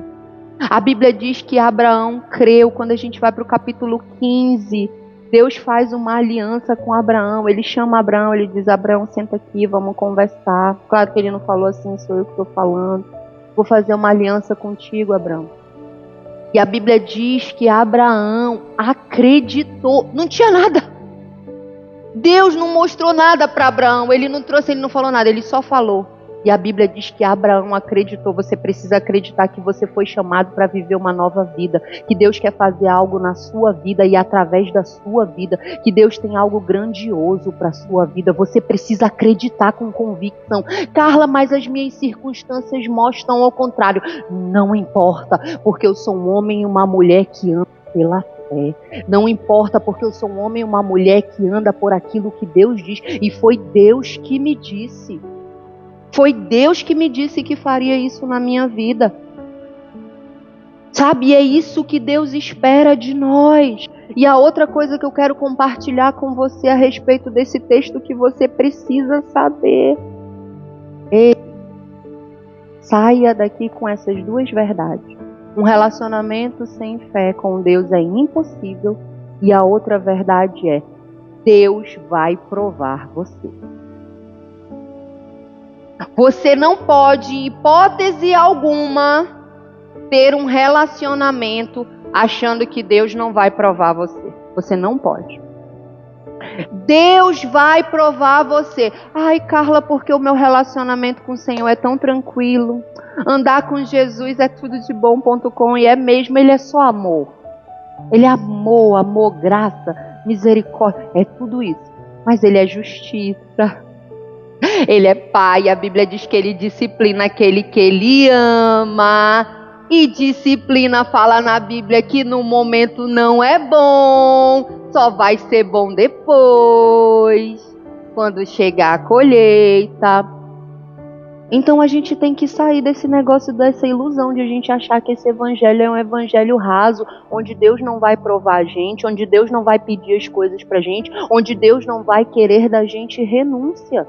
A Bíblia diz que Abraão creu. Quando a gente vai para o capítulo 15, Deus faz uma aliança com Abraão. Ele chama Abraão, ele diz: Abraão, senta aqui, vamos conversar. Claro que ele não falou assim, sou eu que estou falando. Vou fazer uma aliança contigo, Abraão. E a Bíblia diz que Abraão acreditou. Não tinha nada. Deus não mostrou nada para Abraão. Ele não trouxe, ele não falou nada, ele só falou. E a Bíblia diz que Abraão acreditou. Você precisa acreditar que você foi chamado para viver uma nova vida. Que Deus quer fazer algo na sua vida e através da sua vida. Que Deus tem algo grandioso para a sua vida. Você precisa acreditar com convicção. Carla, mas as minhas circunstâncias mostram ao contrário. Não importa, porque eu sou um homem e uma mulher que ama pela fé. Não importa, porque eu sou um homem e uma mulher que anda por aquilo que Deus diz. E foi Deus que me disse. Foi Deus que me disse que faria isso na minha vida. Sabe, e é isso que Deus espera de nós. E a outra coisa que eu quero compartilhar com você a respeito desse texto que você precisa saber. Saia daqui com essas duas verdades. Um relacionamento sem fé com Deus é impossível. E a outra verdade é: Deus vai provar você. Você não pode, em hipótese alguma, ter um relacionamento achando que Deus não vai provar você. Você não pode. Deus vai provar você. Ai, Carla, porque o meu relacionamento com o Senhor é tão tranquilo. Andar com Jesus é tudo de bom.com. E é mesmo, Ele é só amor. Ele é amor, graça, misericórdia. É tudo isso. Mas Ele é justiça. Ele é pai, a Bíblia diz que Ele disciplina aquele que Ele ama. E disciplina fala na Bíblia que no momento não é bom, só vai ser bom depois, quando chegar a colheita. Então a gente tem que sair desse negócio, dessa ilusão de a gente achar que esse evangelho é um evangelho raso, onde Deus não vai provar a gente, onde Deus não vai pedir as coisas pra gente, onde Deus não vai querer da gente renúncia.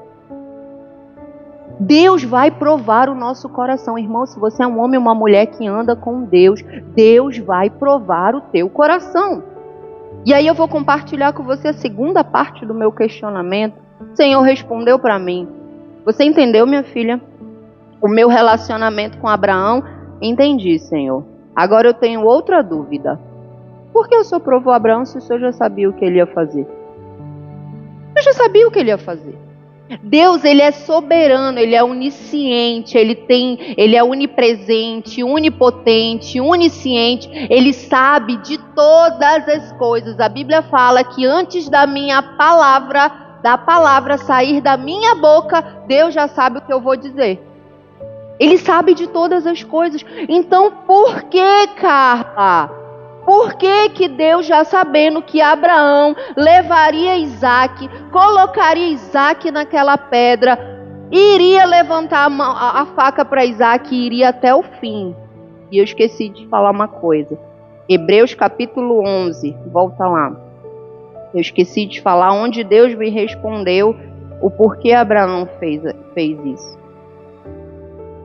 Deus vai provar o nosso coração. Irmão, se você é um homem ou uma mulher que anda com Deus, Deus vai provar o teu coração. E aí eu vou compartilhar com você a segunda parte do meu questionamento. O Senhor respondeu para mim. Você entendeu, minha filha? O meu relacionamento com Abraão? Entendi, Senhor. Agora eu tenho outra dúvida. Por que o Senhor provou Abraão se o Senhor já sabia o que ele ia fazer? Eu já sabia o que ele ia fazer. Deus, Ele é soberano, Ele é onisciente, Ele é onipresente, onipotente, onisciente. Ele sabe de todas as coisas. A Bíblia fala que antes da palavra sair da minha boca, Deus já sabe o que eu vou dizer. Ele sabe de todas as coisas. Então, por que, Carla? Por que Deus, já sabendo que Abraão levaria Isaac, colocaria Isaac naquela pedra, iria levantar a faca para Isaac e iria até o fim? E eu esqueci de falar uma coisa. Hebreus capítulo 11, volta lá. Eu esqueci de falar onde Deus me respondeu o porquê Abraão fez isso.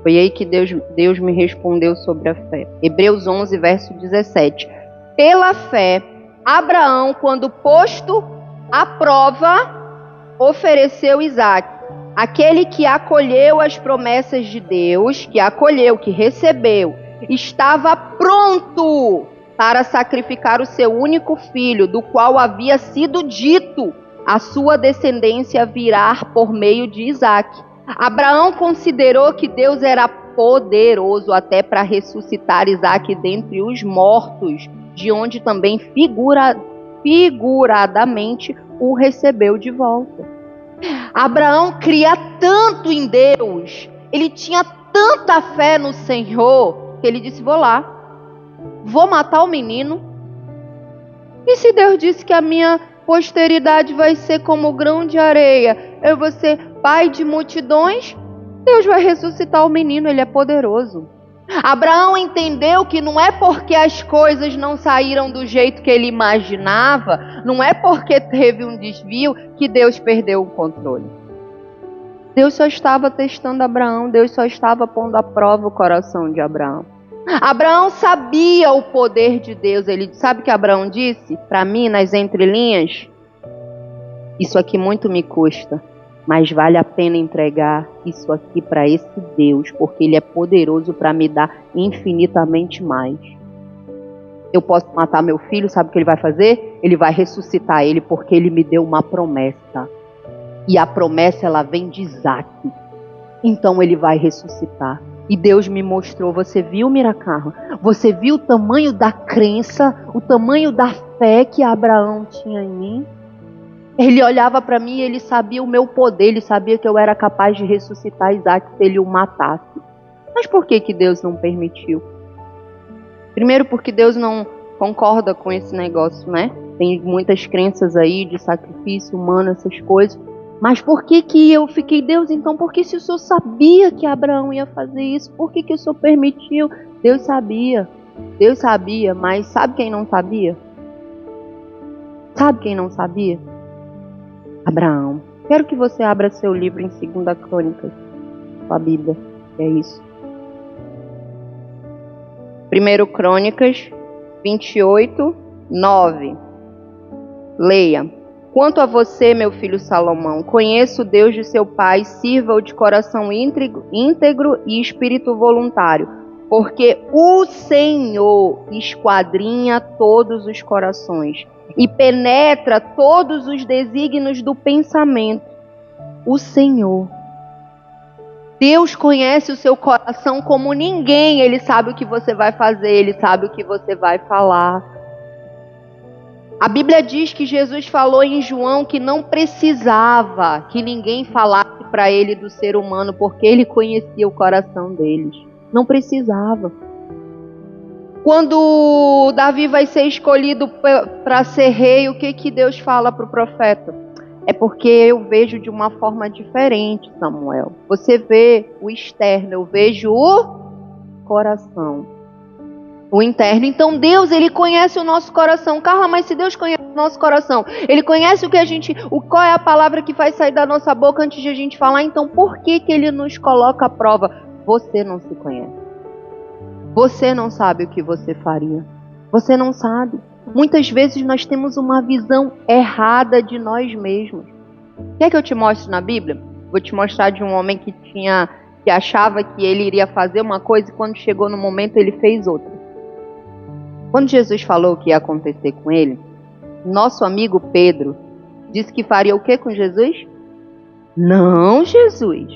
Foi aí que Deus me respondeu sobre a fé. Hebreus 11, verso 17. Pela fé, Abraão, quando posto à prova, ofereceu Isaque. Aquele que acolheu as promessas de Deus, que recebeu, estava pronto para sacrificar o seu único filho, do qual havia sido dito: a sua descendência virá por meio de Isaque. Abraão considerou que Deus era poderoso até para ressuscitar Isaque dentre os mortos, de onde também figuradamente o recebeu de volta. Abraão cria tanto em Deus, ele tinha tanta fé no Senhor, que ele disse: vou lá, vou matar o menino. E se Deus disse que a minha posteridade vai ser como o grão de areia, eu vou ser pai de multidões, Deus vai ressuscitar o menino, ele é poderoso. Abraão entendeu que não é porque as coisas não saíram do jeito que ele imaginava, não é porque teve um desvio que Deus perdeu o controle. Deus só estava testando Abraão, Deus só estava pondo à prova o coração de Abraão. Abraão sabia o poder de Deus. Ele sabe o que Abraão disse para mim nas entrelinhas? Isso aqui muito me custa, mas vale a pena entregar isso aqui para esse Deus, porque Ele é poderoso para me dar infinitamente mais. Eu posso matar meu filho, sabe o que Ele vai fazer? Ele vai ressuscitar ele, porque Ele me deu uma promessa. E a promessa, ela vem de Isaque. Então Ele vai ressuscitar. E Deus me mostrou, você viu, Miracarro? Você viu o tamanho da crença, o tamanho da fé que Abraão tinha em mim? Ele olhava para mim e ele sabia o meu poder, ele sabia que eu era capaz de ressuscitar Isaque se ele o matasse. Mas por que Deus não permitiu? Primeiro, porque Deus não concorda com esse negócio, né? Tem muitas crenças aí de sacrifício humano, essas coisas. Mas por que eu fiquei, Deus, então, porque se o Senhor sabia que Abraão ia fazer isso, por que o Senhor permitiu? Deus sabia, mas sabe quem não sabia? Sabe quem não sabia? Abraão. Quero que você abra seu livro em 2 Crônicas, sua Bíblia, que é isso. 1 Crônicas 28, 9. Leia. Quanto a você, meu filho Salomão, conheça o Deus de seu pai, sirva-o de coração íntegro e espírito voluntário, porque o Senhor esquadrinha todos os corações e penetra todos os desígnios do pensamento. O Senhor. Deus conhece o seu coração como ninguém. Ele sabe o que você vai fazer, Ele sabe o que você vai falar. A Bíblia diz que Jesus falou em João que não precisava que ninguém falasse para ele do ser humano, porque ele conhecia o coração deles. Não precisava. Quando Davi vai ser escolhido para ser rei, o que Deus fala para o profeta? É porque eu vejo de uma forma diferente, Samuel. Você vê o externo, eu vejo o coração. O interno. Então Deus, Ele conhece o nosso coração. Carla, mas se Deus conhece o nosso coração, Ele conhece qual é a palavra que vai sair da nossa boca antes de a gente falar, então por que Ele nos coloca à prova? Você não se conhece. Você não sabe o que você faria. Você não sabe. Muitas vezes nós temos uma visão errada de nós mesmos. Quer que eu te mostre na Bíblia? Vou te mostrar de um homem que achava que ele iria fazer uma coisa e quando chegou no momento ele fez outra. Quando Jesus falou o que ia acontecer com ele, nosso amigo Pedro disse que faria o que com Jesus? Não, Jesus.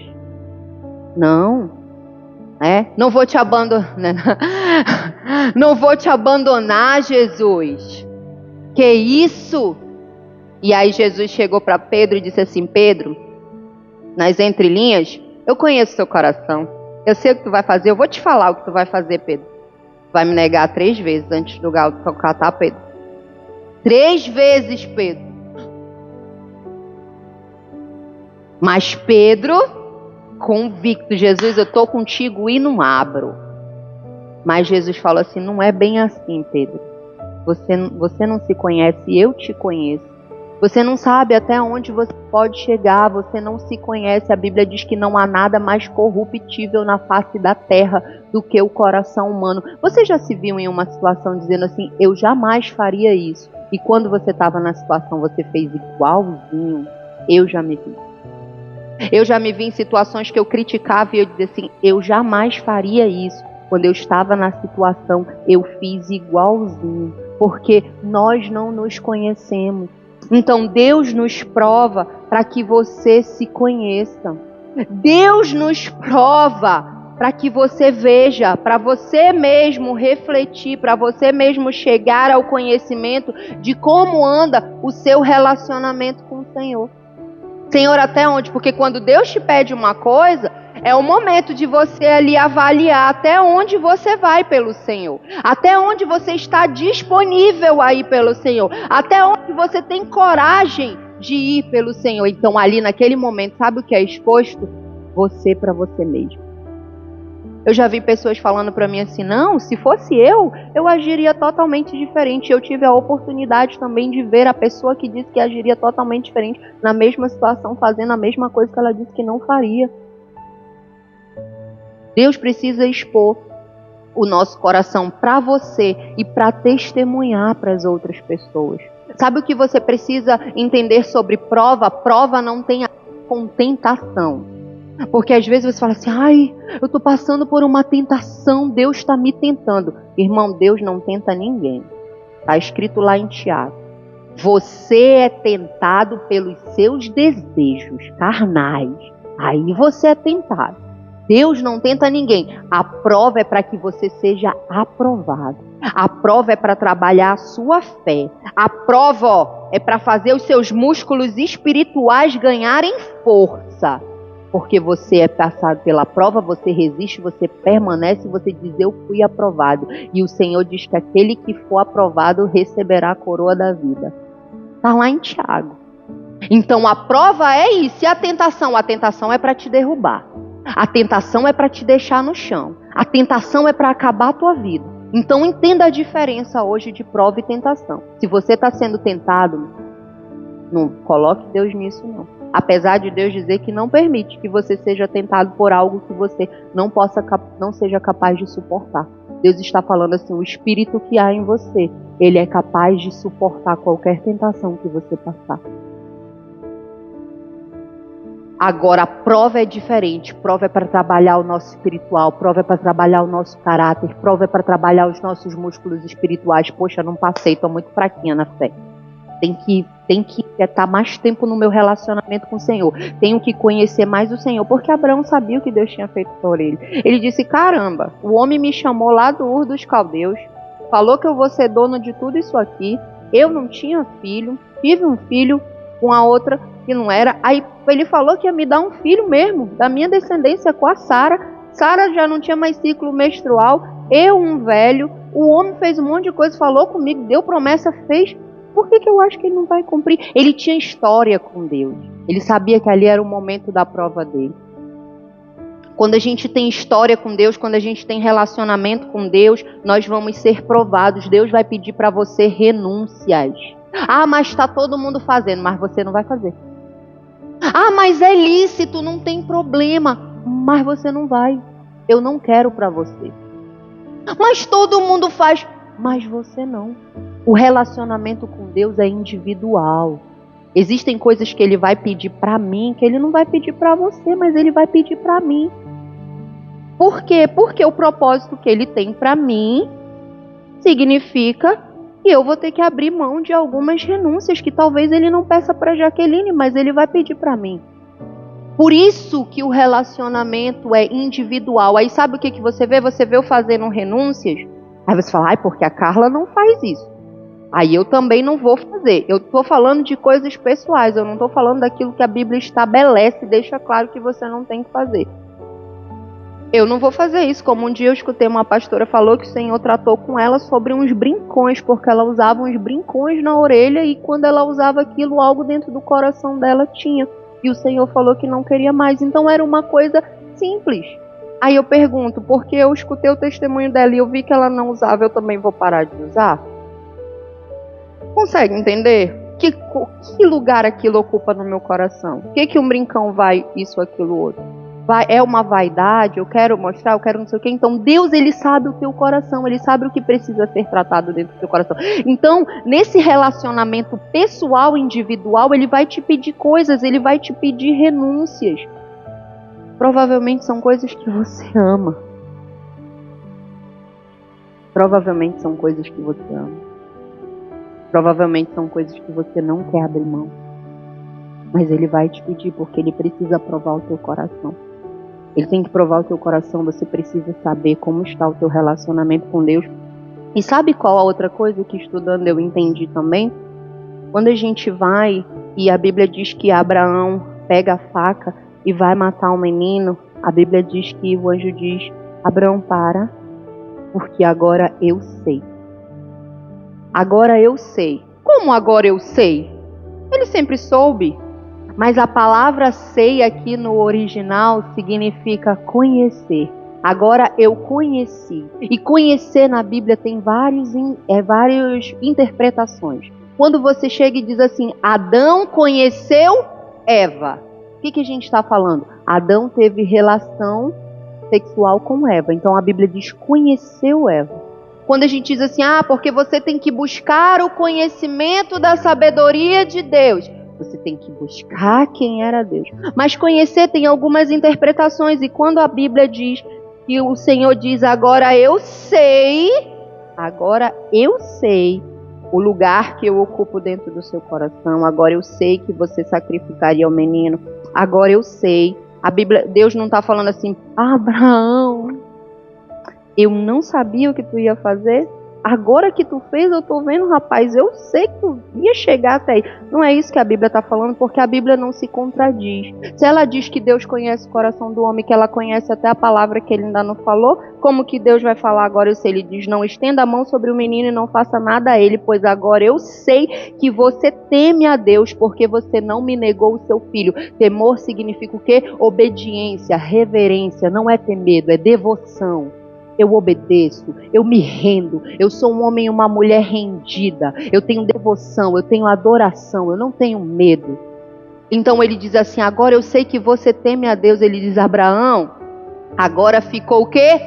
Não. Não vou te abandonar. Não vou te abandonar, Jesus. Que isso? E aí Jesus chegou para Pedro e disse assim: Pedro, nas entrelinhas, eu conheço seu coração. Eu sei o que tu vai fazer. Eu vou te falar o que tu vai fazer, Pedro. Vai me negar 3 vezes antes do galo tocar, tá, Pedro? 3 vezes, Pedro. Mas Pedro, convicto, Jesus, eu estou contigo e não abro. Mas Jesus falou assim: não é bem assim, Pedro. Você não se conhece, eu te conheço. Você não sabe até onde você pode chegar, você não se conhece. A Bíblia diz que não há nada mais corruptível na face da terra do que o coração humano. Você já se viu em uma situação dizendo assim, eu jamais faria isso? E quando você estava na situação, você fez igualzinho? Eu já me vi. Eu já me vi em situações que eu criticava e eu dizia assim, eu jamais faria isso. Quando eu estava na situação, eu fiz igualzinho. Porque nós não nos conhecemos. Então Deus nos prova para que você se conheça. Deus nos prova para que você veja, para você mesmo refletir, para você mesmo chegar ao conhecimento de como anda o seu relacionamento com o Senhor. Senhor, até onde? Porque quando Deus te pede uma coisa, é o momento de você ali avaliar até onde você vai pelo Senhor. Até onde você está disponível a ir pelo Senhor. Até onde você tem coragem de ir pelo Senhor. Então ali naquele momento, sabe o que é exposto? Você para você mesmo. Eu já vi pessoas falando para mim assim, não, se fosse eu agiria totalmente diferente. Eu tive a oportunidade também de ver a pessoa que disse que agiria totalmente diferente na mesma situação, fazendo a mesma coisa que ela disse que não faria. Deus precisa expor o nosso coração para você e para testemunhar para as outras pessoas. Sabe o que você precisa entender sobre prova? Prova não tem a ver com tentação. Porque às vezes você fala assim, ai, eu estou passando por uma tentação, Deus está me tentando. Irmão, Deus não tenta ninguém. Está escrito lá em Tiago. Você é tentado pelos seus desejos carnais. Aí você é tentado. Deus não tenta ninguém. A prova é para que você seja aprovado. A prova é para trabalhar a sua fé. A prova é para fazer os seus músculos espirituais ganharem força. Porque você é passado pela prova, você resiste, você permanece, você diz, eu fui aprovado. E o Senhor diz que aquele que for aprovado receberá a coroa da vida. Está lá em Tiago. Então a prova é isso. E a tentação é para te derrubar. A tentação é para te deixar no chão. A tentação é para acabar a tua vida. Então entenda a diferença hoje de prova e tentação. Se você está sendo tentado, não coloque Deus nisso não. Apesar de Deus dizer que não permite que você seja tentado por algo que você não seja capaz de suportar. Deus está falando assim, o espírito que há em você, ele é capaz de suportar qualquer tentação que você passar. Agora, a prova é diferente. Prova é para trabalhar o nosso espiritual, prova é para trabalhar o nosso caráter, prova é para trabalhar os nossos músculos espirituais. Poxa, não passei, estou muito fraquinha na fé. Tem que estar mais tempo no meu relacionamento com o Senhor. Tenho que conhecer mais o Senhor. Porque Abraão sabia o que Deus tinha feito por ele. Ele disse, caramba, o homem me chamou lá do Ur dos Caldeus. Falou que eu vou ser dono de tudo isso aqui. Eu não tinha filho. Tive um filho com a outra que não era. Aí ele falou que ia me dar um filho mesmo. Da minha descendência com a Sara. Sara já não tinha mais ciclo menstrual. Eu, um velho. O homem fez um monte de coisa. Falou comigo. Deu promessa, fez. Por que eu acho que ele não vai cumprir? Ele tinha história com Deus. Ele sabia que ali era o momento da prova dele. Quando a gente tem história com Deus, quando a gente tem relacionamento com Deus, nós vamos ser provados. Deus vai pedir para você renúncias. Ah, mas está todo mundo fazendo, mas você não vai fazer. Ah, mas é lícito, não tem problema. Mas você não vai. Eu não quero para você. Mas todo mundo faz, mas você não. O relacionamento com Deus é individual. Existem coisas que Ele vai pedir para mim, que Ele não vai pedir para você, mas Ele vai pedir para mim. Por quê? Porque o propósito que Ele tem para mim significa que eu vou ter que abrir mão de algumas renúncias que talvez Ele não peça para Jaqueline, mas Ele vai pedir para mim. Por isso que o relacionamento é individual. Aí sabe o que você vê? Você vê eu fazendo renúncias. Aí você fala, porque a Carla não faz isso. Aí eu também não vou fazer. Eu estou falando de coisas pessoais. Eu não estou falando daquilo que a Bíblia estabelece e deixa claro que você não tem que fazer. Eu não vou fazer isso. Como um dia eu escutei uma pastora falou que o Senhor tratou com ela sobre uns brincões, porque ela usava uns brincões na orelha e quando ela usava aquilo, algo dentro do coração dela tinha. E o Senhor falou que não queria mais. Então era uma coisa simples. Aí eu pergunto, porque eu escutei o testemunho dela e eu vi que ela não usava, eu também vou parar de usar? Consegue entender? Que lugar aquilo ocupa no meu coração? O que um brincão vai, isso, aquilo, outro? É uma vaidade, eu quero mostrar, eu quero não sei o quê. Então Deus, Ele sabe o teu coração, Ele sabe o que precisa ser tratado dentro do teu coração. Então, nesse relacionamento pessoal, individual, Ele vai te pedir coisas, Ele vai te pedir renúncias. Provavelmente são coisas que você ama. Provavelmente são coisas que você ama. Provavelmente são coisas que você não quer abrir mão. Mas Ele vai te pedir porque Ele precisa provar o teu coração. Ele tem que provar o teu coração, você precisa saber como está o teu relacionamento com Deus. E sabe qual a outra coisa que estudando eu entendi também? Quando a gente vai e a Bíblia diz que Abraão pega a faca e vai matar um menino, a Bíblia diz que o anjo diz: Abraão, para, porque agora eu sei. Agora eu sei. Como agora eu sei? Ele sempre soube. Mas a palavra sei aqui no original significa conhecer. Agora eu conheci. E conhecer na Bíblia tem várias interpretações. Quando você chega e diz assim, Adão conheceu Eva. O que a gente está falando? Adão teve relação sexual com Eva. Então a Bíblia diz conheceu Eva. Quando a gente diz assim, porque você tem que buscar o conhecimento da sabedoria de Deus. Você tem que buscar quem era Deus. Mas conhecer tem algumas interpretações. E quando a Bíblia diz que o Senhor diz, agora eu sei o lugar que eu ocupo dentro do seu coração. Agora eu sei que você sacrificaria o menino. Agora eu sei. A Bíblia, Deus não está falando assim, Abraão, eu não sabia o que tu ia fazer. Agora que tu fez, eu tô vendo, rapaz, eu sei que tu ia chegar até aí. Não é isso que a Bíblia está falando, porque a Bíblia não se contradiz. Se ela diz que Deus conhece o coração do homem, que ela conhece até a palavra que ele ainda não falou, como que Deus vai falar agora? Eu sei, ele diz, não estenda a mão sobre o menino e não faça nada a ele, pois agora eu sei que você teme a Deus, porque você não me negou o seu filho. Temor significa o quê? Obediência, reverência, não é ter medo, é devoção. Eu obedeço, eu me rendo, eu sou um homem e uma mulher rendida, eu tenho devoção, eu tenho adoração, eu não tenho medo. Então ele diz assim, agora eu sei que você teme a Deus. Ele diz, Abraão, agora ficou o quê?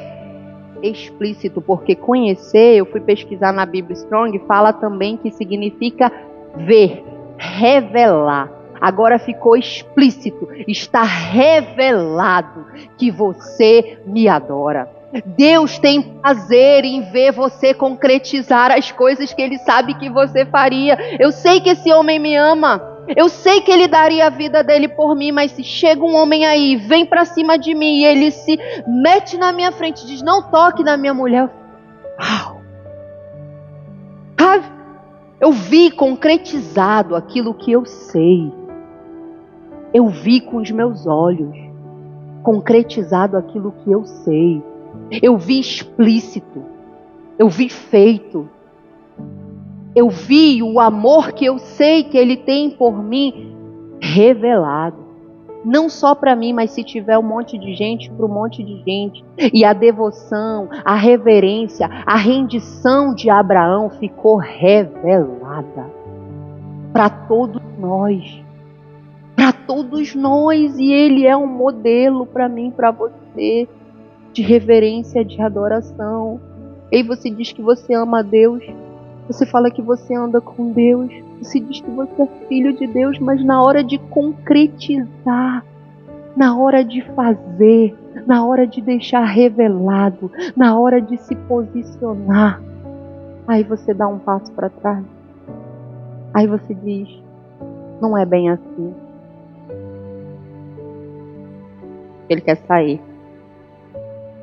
Explícito, porque conhecer, eu fui pesquisar na Bíblia Strong, fala também que significa ver, revelar. Agora ficou explícito, está revelado que você me adora. Deus tem prazer em ver você concretizar as coisas que Ele sabe que você faria. Eu sei que esse homem me ama. Eu sei que ele daria a vida dele por mim. Mas se chega um homem aí, vem pra cima de mim e ele se mete na minha frente, diz, não toque na minha mulher. Uau! Eu vi concretizado aquilo que eu sei. Eu vi com os meus olhos concretizado aquilo que eu sei. Eu vi explícito, eu vi feito, eu vi o amor que eu sei que Ele tem por mim revelado. Não só para mim, mas se tiver um monte de gente, para um monte de gente. E a devoção, a reverência, a rendição de Abraão ficou revelada para todos nós. Para todos nós, e Ele é um modelo para mim, para você. De reverência, de adoração. E aí você diz que você ama a Deus, você fala que você anda com Deus, você diz que você é filho de Deus, mas na hora de concretizar, na hora de fazer, na hora de deixar revelado, na hora de se posicionar, aí você dá um passo para trás. Aí você diz, não é bem assim. Ele quer sair.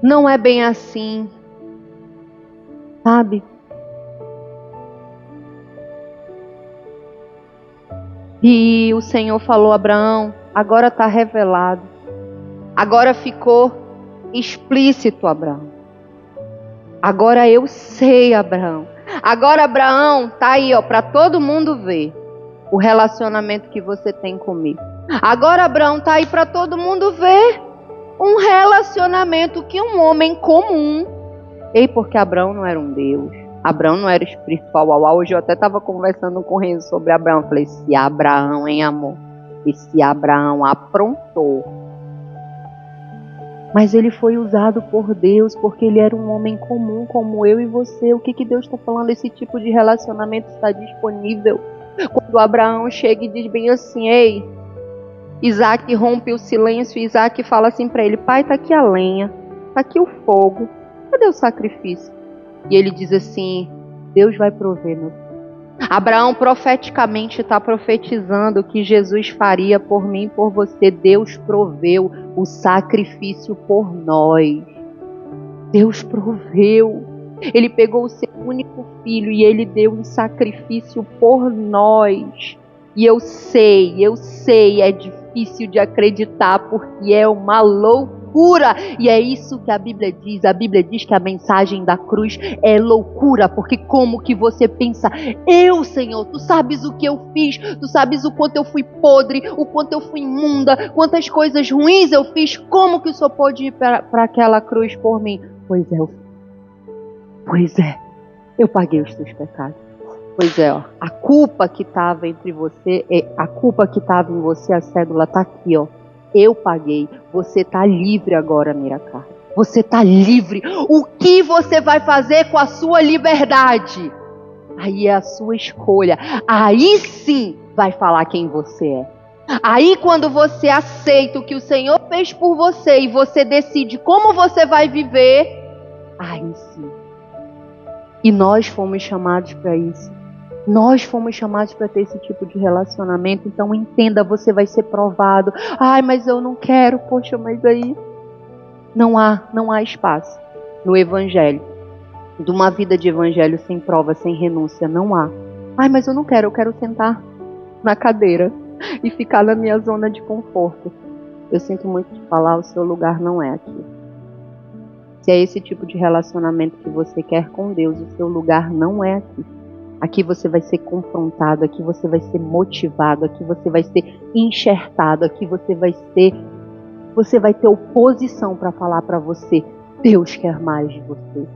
Não é bem assim, sabe? E o Senhor falou, Abraão, agora está revelado. Agora ficou explícito, Abraão. Agora eu sei, Abraão. Agora, Abraão, tá aí, para todo mundo ver o relacionamento que você tem comigo. Agora, Abraão, tá aí para todo mundo ver um relacionamento que um homem comum... Porque Abraão não era um Deus. Abraão não era espiritual. Hoje eu até estava conversando com o Renzo sobre Abraão. Eu falei, esse Abraão, hein, amor? Esse Abraão aprontou. Mas ele foi usado por Deus porque ele era um homem comum como eu e você. O que Deus está falando? Esse tipo de relacionamento está disponível. Quando Abraão chega e diz bem assim, ei, Isaac rompe o silêncio, Isaac fala assim para ele, pai, está aqui a lenha, está aqui o fogo, cadê o sacrifício? E ele diz assim, Deus vai prover, meu filho. Abraão profeticamente está profetizando o que Jesus faria por mim e por você. Deus proveu o sacrifício por nós. Deus proveu. Ele pegou o seu único filho e ele deu um sacrifício por nós. E eu sei, é difícil de acreditar porque é uma loucura. E é isso que a Bíblia diz. A Bíblia diz que a mensagem da cruz é loucura, porque como que você pensa, eu, Senhor, tu sabes o que eu fiz, tu sabes o quanto eu fui podre, o quanto eu fui imunda, quantas coisas ruins eu fiz, como que o Senhor pode ir para aquela cruz por mim? Pois é, eu paguei os teus pecados. Pois é, ó, a culpa que estava entre você, a culpa que estava em você, a cédula está aqui, ó. Eu paguei. Você está livre agora, Miracar. Você está livre. O que você vai fazer com a sua liberdade? Aí é a sua escolha. Aí sim vai falar quem você é. Aí quando você aceita o que o Senhor fez por você e você decide como você vai viver, aí sim. E nós fomos chamados para isso. Nós fomos chamados para ter esse tipo de relacionamento. Então entenda, você vai ser provado. Ai, mas eu não quero. Poxa, mas aí não há espaço no evangelho. De uma vida de evangelho sem prova, sem renúncia, não há. Ai, mas eu não quero. Eu quero sentar na cadeira e ficar na minha zona de conforto. Eu sinto muito de falar, o seu lugar não é aqui. Se é esse tipo de relacionamento que você quer com Deus, o seu lugar não é aqui. Aqui você vai ser confrontado, aqui você vai ser motivado, aqui você vai ser enxertado, aqui você vai ter oposição para falar para você. Deus quer mais de você.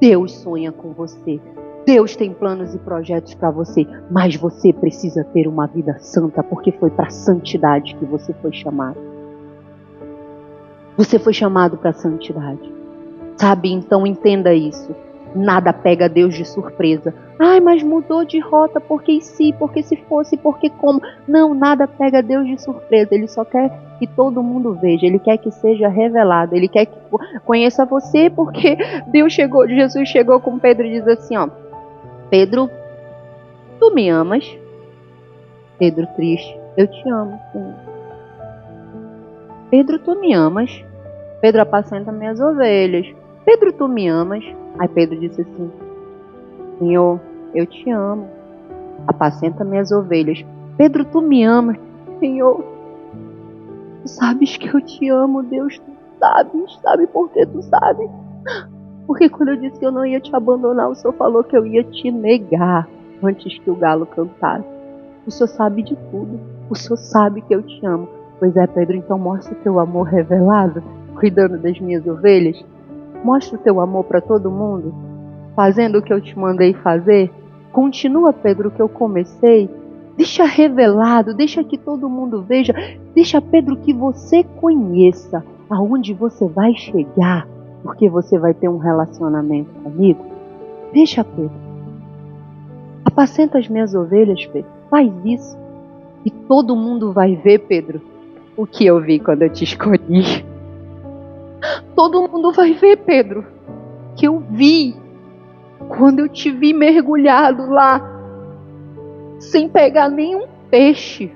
Deus sonha com você. Deus tem planos e projetos para você, mas você precisa ter uma vida santa, porque foi para a santidade que você foi chamado. Você foi chamado para a santidade. Sabe? Então entenda isso. Nada pega Deus de surpresa. Ai, mas mudou de rota, porque se, porque se fosse, porque como. Não, nada pega Deus de surpresa. Ele só quer que todo mundo veja. Ele quer que seja revelado. Ele quer que conheça você, porque Jesus chegou com Pedro e diz assim, ó. Pedro, tu me amas? Pedro triste, eu te amo, Senhor. Pedro, tu me amas? Pedro, apacenta minhas ovelhas. Pedro, tu me amas? Aí Pedro disse assim, Senhor, eu te amo, apacenta minhas ovelhas. Pedro, tu me amas? Senhor, tu sabes que eu te amo, Deus, tu sabes, sabe por que tu sabes? Porque quando eu disse que eu não ia te abandonar, o Senhor falou que eu ia te negar antes que o galo cantasse. O Senhor sabe de tudo, o Senhor sabe que eu te amo. Pois é, Pedro, então mostra o teu amor revelado, cuidando das minhas ovelhas. Mostra o teu amor para todo mundo, fazendo o que eu te mandei fazer. Continua, Pedro, o que eu comecei. Deixa revelado, deixa que todo mundo veja. Deixa, Pedro, que você conheça aonde você vai chegar, porque você vai ter um relacionamento comigo. Deixa, Pedro. Apacenta as minhas ovelhas, Pedro. Faz isso. E todo mundo vai ver, Pedro, o que eu vi quando eu te escolhi. Todo mundo vai ver, Pedro, que eu vi quando eu te vi mergulhado lá, sem pegar nenhum peixe,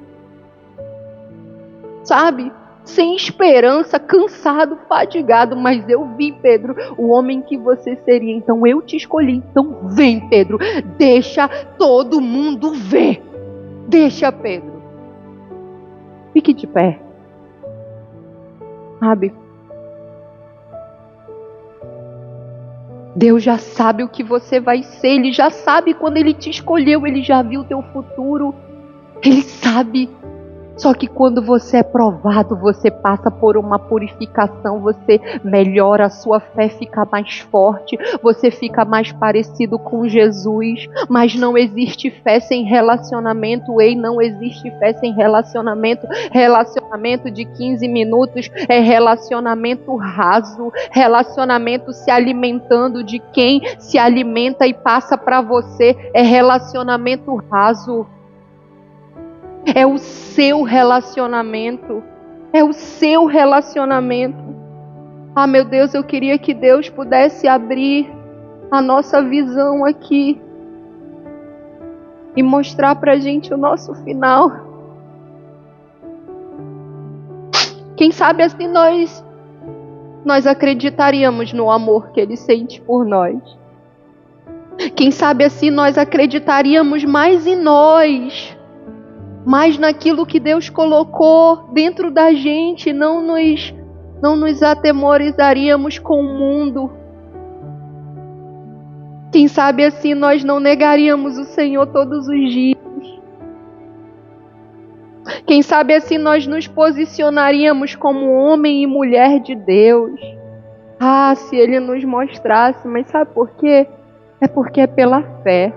sabe? Sem esperança, cansado, fadigado, mas eu vi, Pedro, o homem que você seria. Então eu te escolhi. Então vem, Pedro, deixa todo mundo ver. Deixa, Pedro. Fique de pé, sabe? Deus já sabe o que você vai ser. Ele já sabe quando Ele te escolheu. Ele já viu o teu futuro. Ele sabe. Só que quando você é provado, você passa por uma purificação, você melhora, a sua fé fica mais forte, você fica mais parecido com Jesus. Mas não existe fé sem relacionamento, ei, não existe fé sem relacionamento. Relacionamento de 15 minutos é relacionamento raso, relacionamento se alimentando de quem se alimenta e passa para você, é relacionamento raso. É o seu relacionamento. É o seu relacionamento. Ah, meu Deus, eu queria que Deus pudesse abrir a nossa visão aqui e mostrar pra gente o nosso final. Quem sabe assim nós acreditaríamos no amor que Ele sente por nós. Quem sabe assim nós acreditaríamos mais em nós, mas naquilo que Deus colocou dentro da gente, não nos atemorizaríamos com o mundo. Quem sabe assim nós não negaríamos o Senhor todos os dias. Quem sabe assim nós nos posicionaríamos como homem e mulher de Deus. Ah, se Ele nos mostrasse, mas sabe por quê? É porque é pela fé.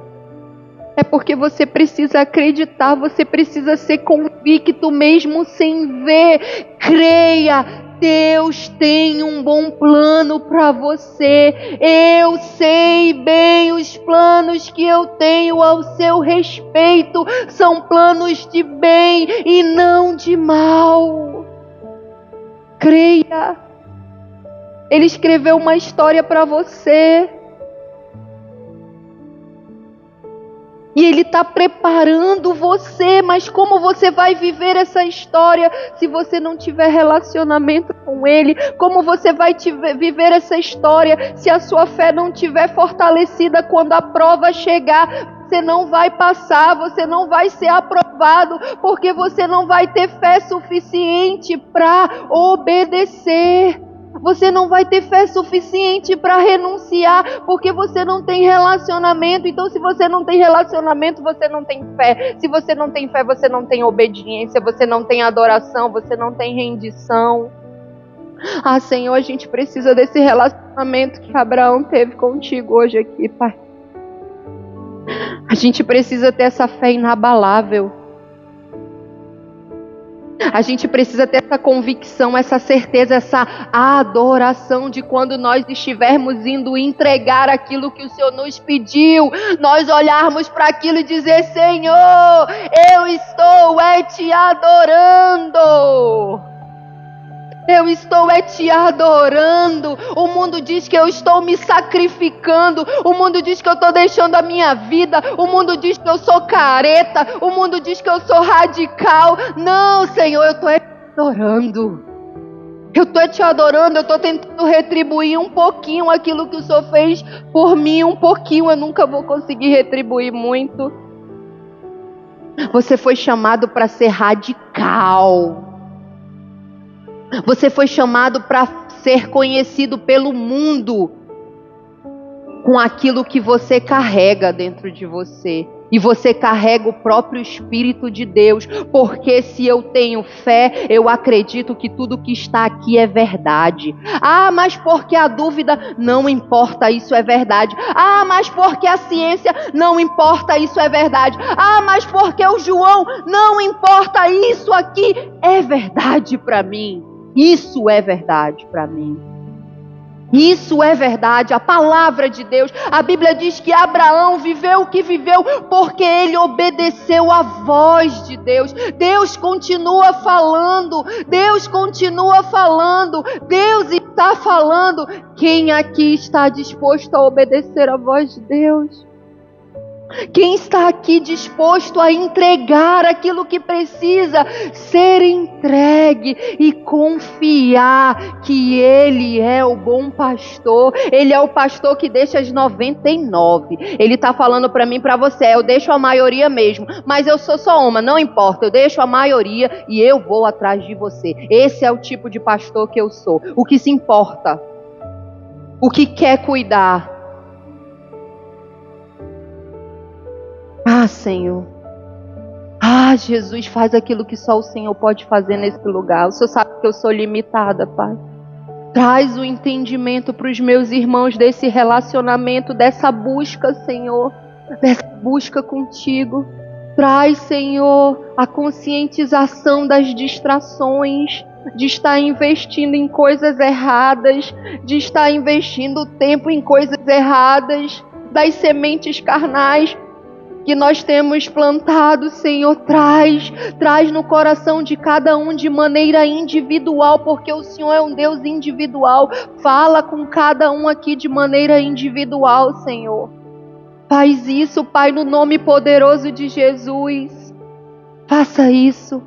É porque você precisa acreditar, você precisa ser convicto mesmo sem ver. Creia, Deus tem um bom plano para você. Eu sei bem os planos que eu tenho ao seu respeito. São planos de bem e não de mal. Creia. Ele escreveu uma história para você. E Ele está preparando você, mas como você vai viver essa história se você não tiver relacionamento com Ele? Como você vai viver essa história se a sua fé não estiver fortalecida quando a prova chegar? Você não vai passar, você não vai ser aprovado, porque você não vai ter fé suficiente para obedecer. Você não vai ter fé suficiente para renunciar, porque você não tem relacionamento. Então, se você não tem relacionamento, você não tem fé. Se você não tem fé, você não tem obediência, você não tem adoração, você não tem rendição. Ah, Senhor, a gente precisa desse relacionamento que Abraão teve contigo hoje aqui, Pai. A gente precisa ter essa fé inabalável. A gente precisa ter essa convicção, essa certeza, essa adoração de quando nós estivermos indo entregar aquilo que o Senhor nos pediu, nós olharmos para aquilo e dizer: Senhor, eu estou te adorando. Eu estou te adorando. O mundo diz que eu estou me sacrificando. O mundo diz que eu estou deixando a minha vida. O mundo diz que eu sou careta. O mundo diz que eu sou radical. Não, Senhor, eu estou te adorando. Eu estou te adorando. Eu estou tentando retribuir um pouquinho aquilo que o Senhor fez por mim. Um pouquinho, eu nunca vou conseguir retribuir muito. Você foi chamado para ser radical. Você foi chamado para ser conhecido pelo mundo com aquilo que você carrega dentro de você. E você carrega o próprio Espírito de Deus. Porque se eu tenho fé, eu acredito que tudo que está aqui é verdade. Ah, mas porque a dúvida? Não importa, isso é verdade. Ah, mas porque a ciência? Não importa, isso é verdade. Ah, mas porque o João? Não importa, isso aqui é verdade para mim. Isso é verdade para mim. Isso é verdade, a palavra de Deus. A Bíblia diz que Abraão viveu o que viveu porque ele obedeceu à voz de Deus. Deus continua falando. Deus continua falando. Deus está falando. Quem aqui está disposto a obedecer à voz de Deus? Quem está aqui disposto a entregar aquilo que precisa ser entregue e confiar que Ele é o bom pastor? Ele é o pastor que deixa as 99. Ele está falando para mim, para você: eu deixo a maioria mesmo, mas eu sou só uma, não importa, eu deixo a maioria e eu vou atrás de você. Esse é o tipo de pastor que eu sou. O que se importa, o que quer cuidar. Ah, Senhor, Ah, Jesus, faz aquilo que só o Senhor pode fazer nesse lugar. O Senhor sabe que eu sou limitada, Pai. Traz o entendimento para os meus irmãos desse relacionamento, dessa busca, Senhor, dessa busca contigo. Traz, Senhor, a conscientização das distrações, de estar investindo em coisas erradas, de estar investindo tempo em coisas erradas, das sementes carnais que nós temos plantado, Senhor. Traz no coração de cada um de maneira individual, porque o Senhor é um Deus individual. Fala com cada um aqui de maneira individual, Senhor. Faz isso, Pai, no nome poderoso de Jesus. Faça isso.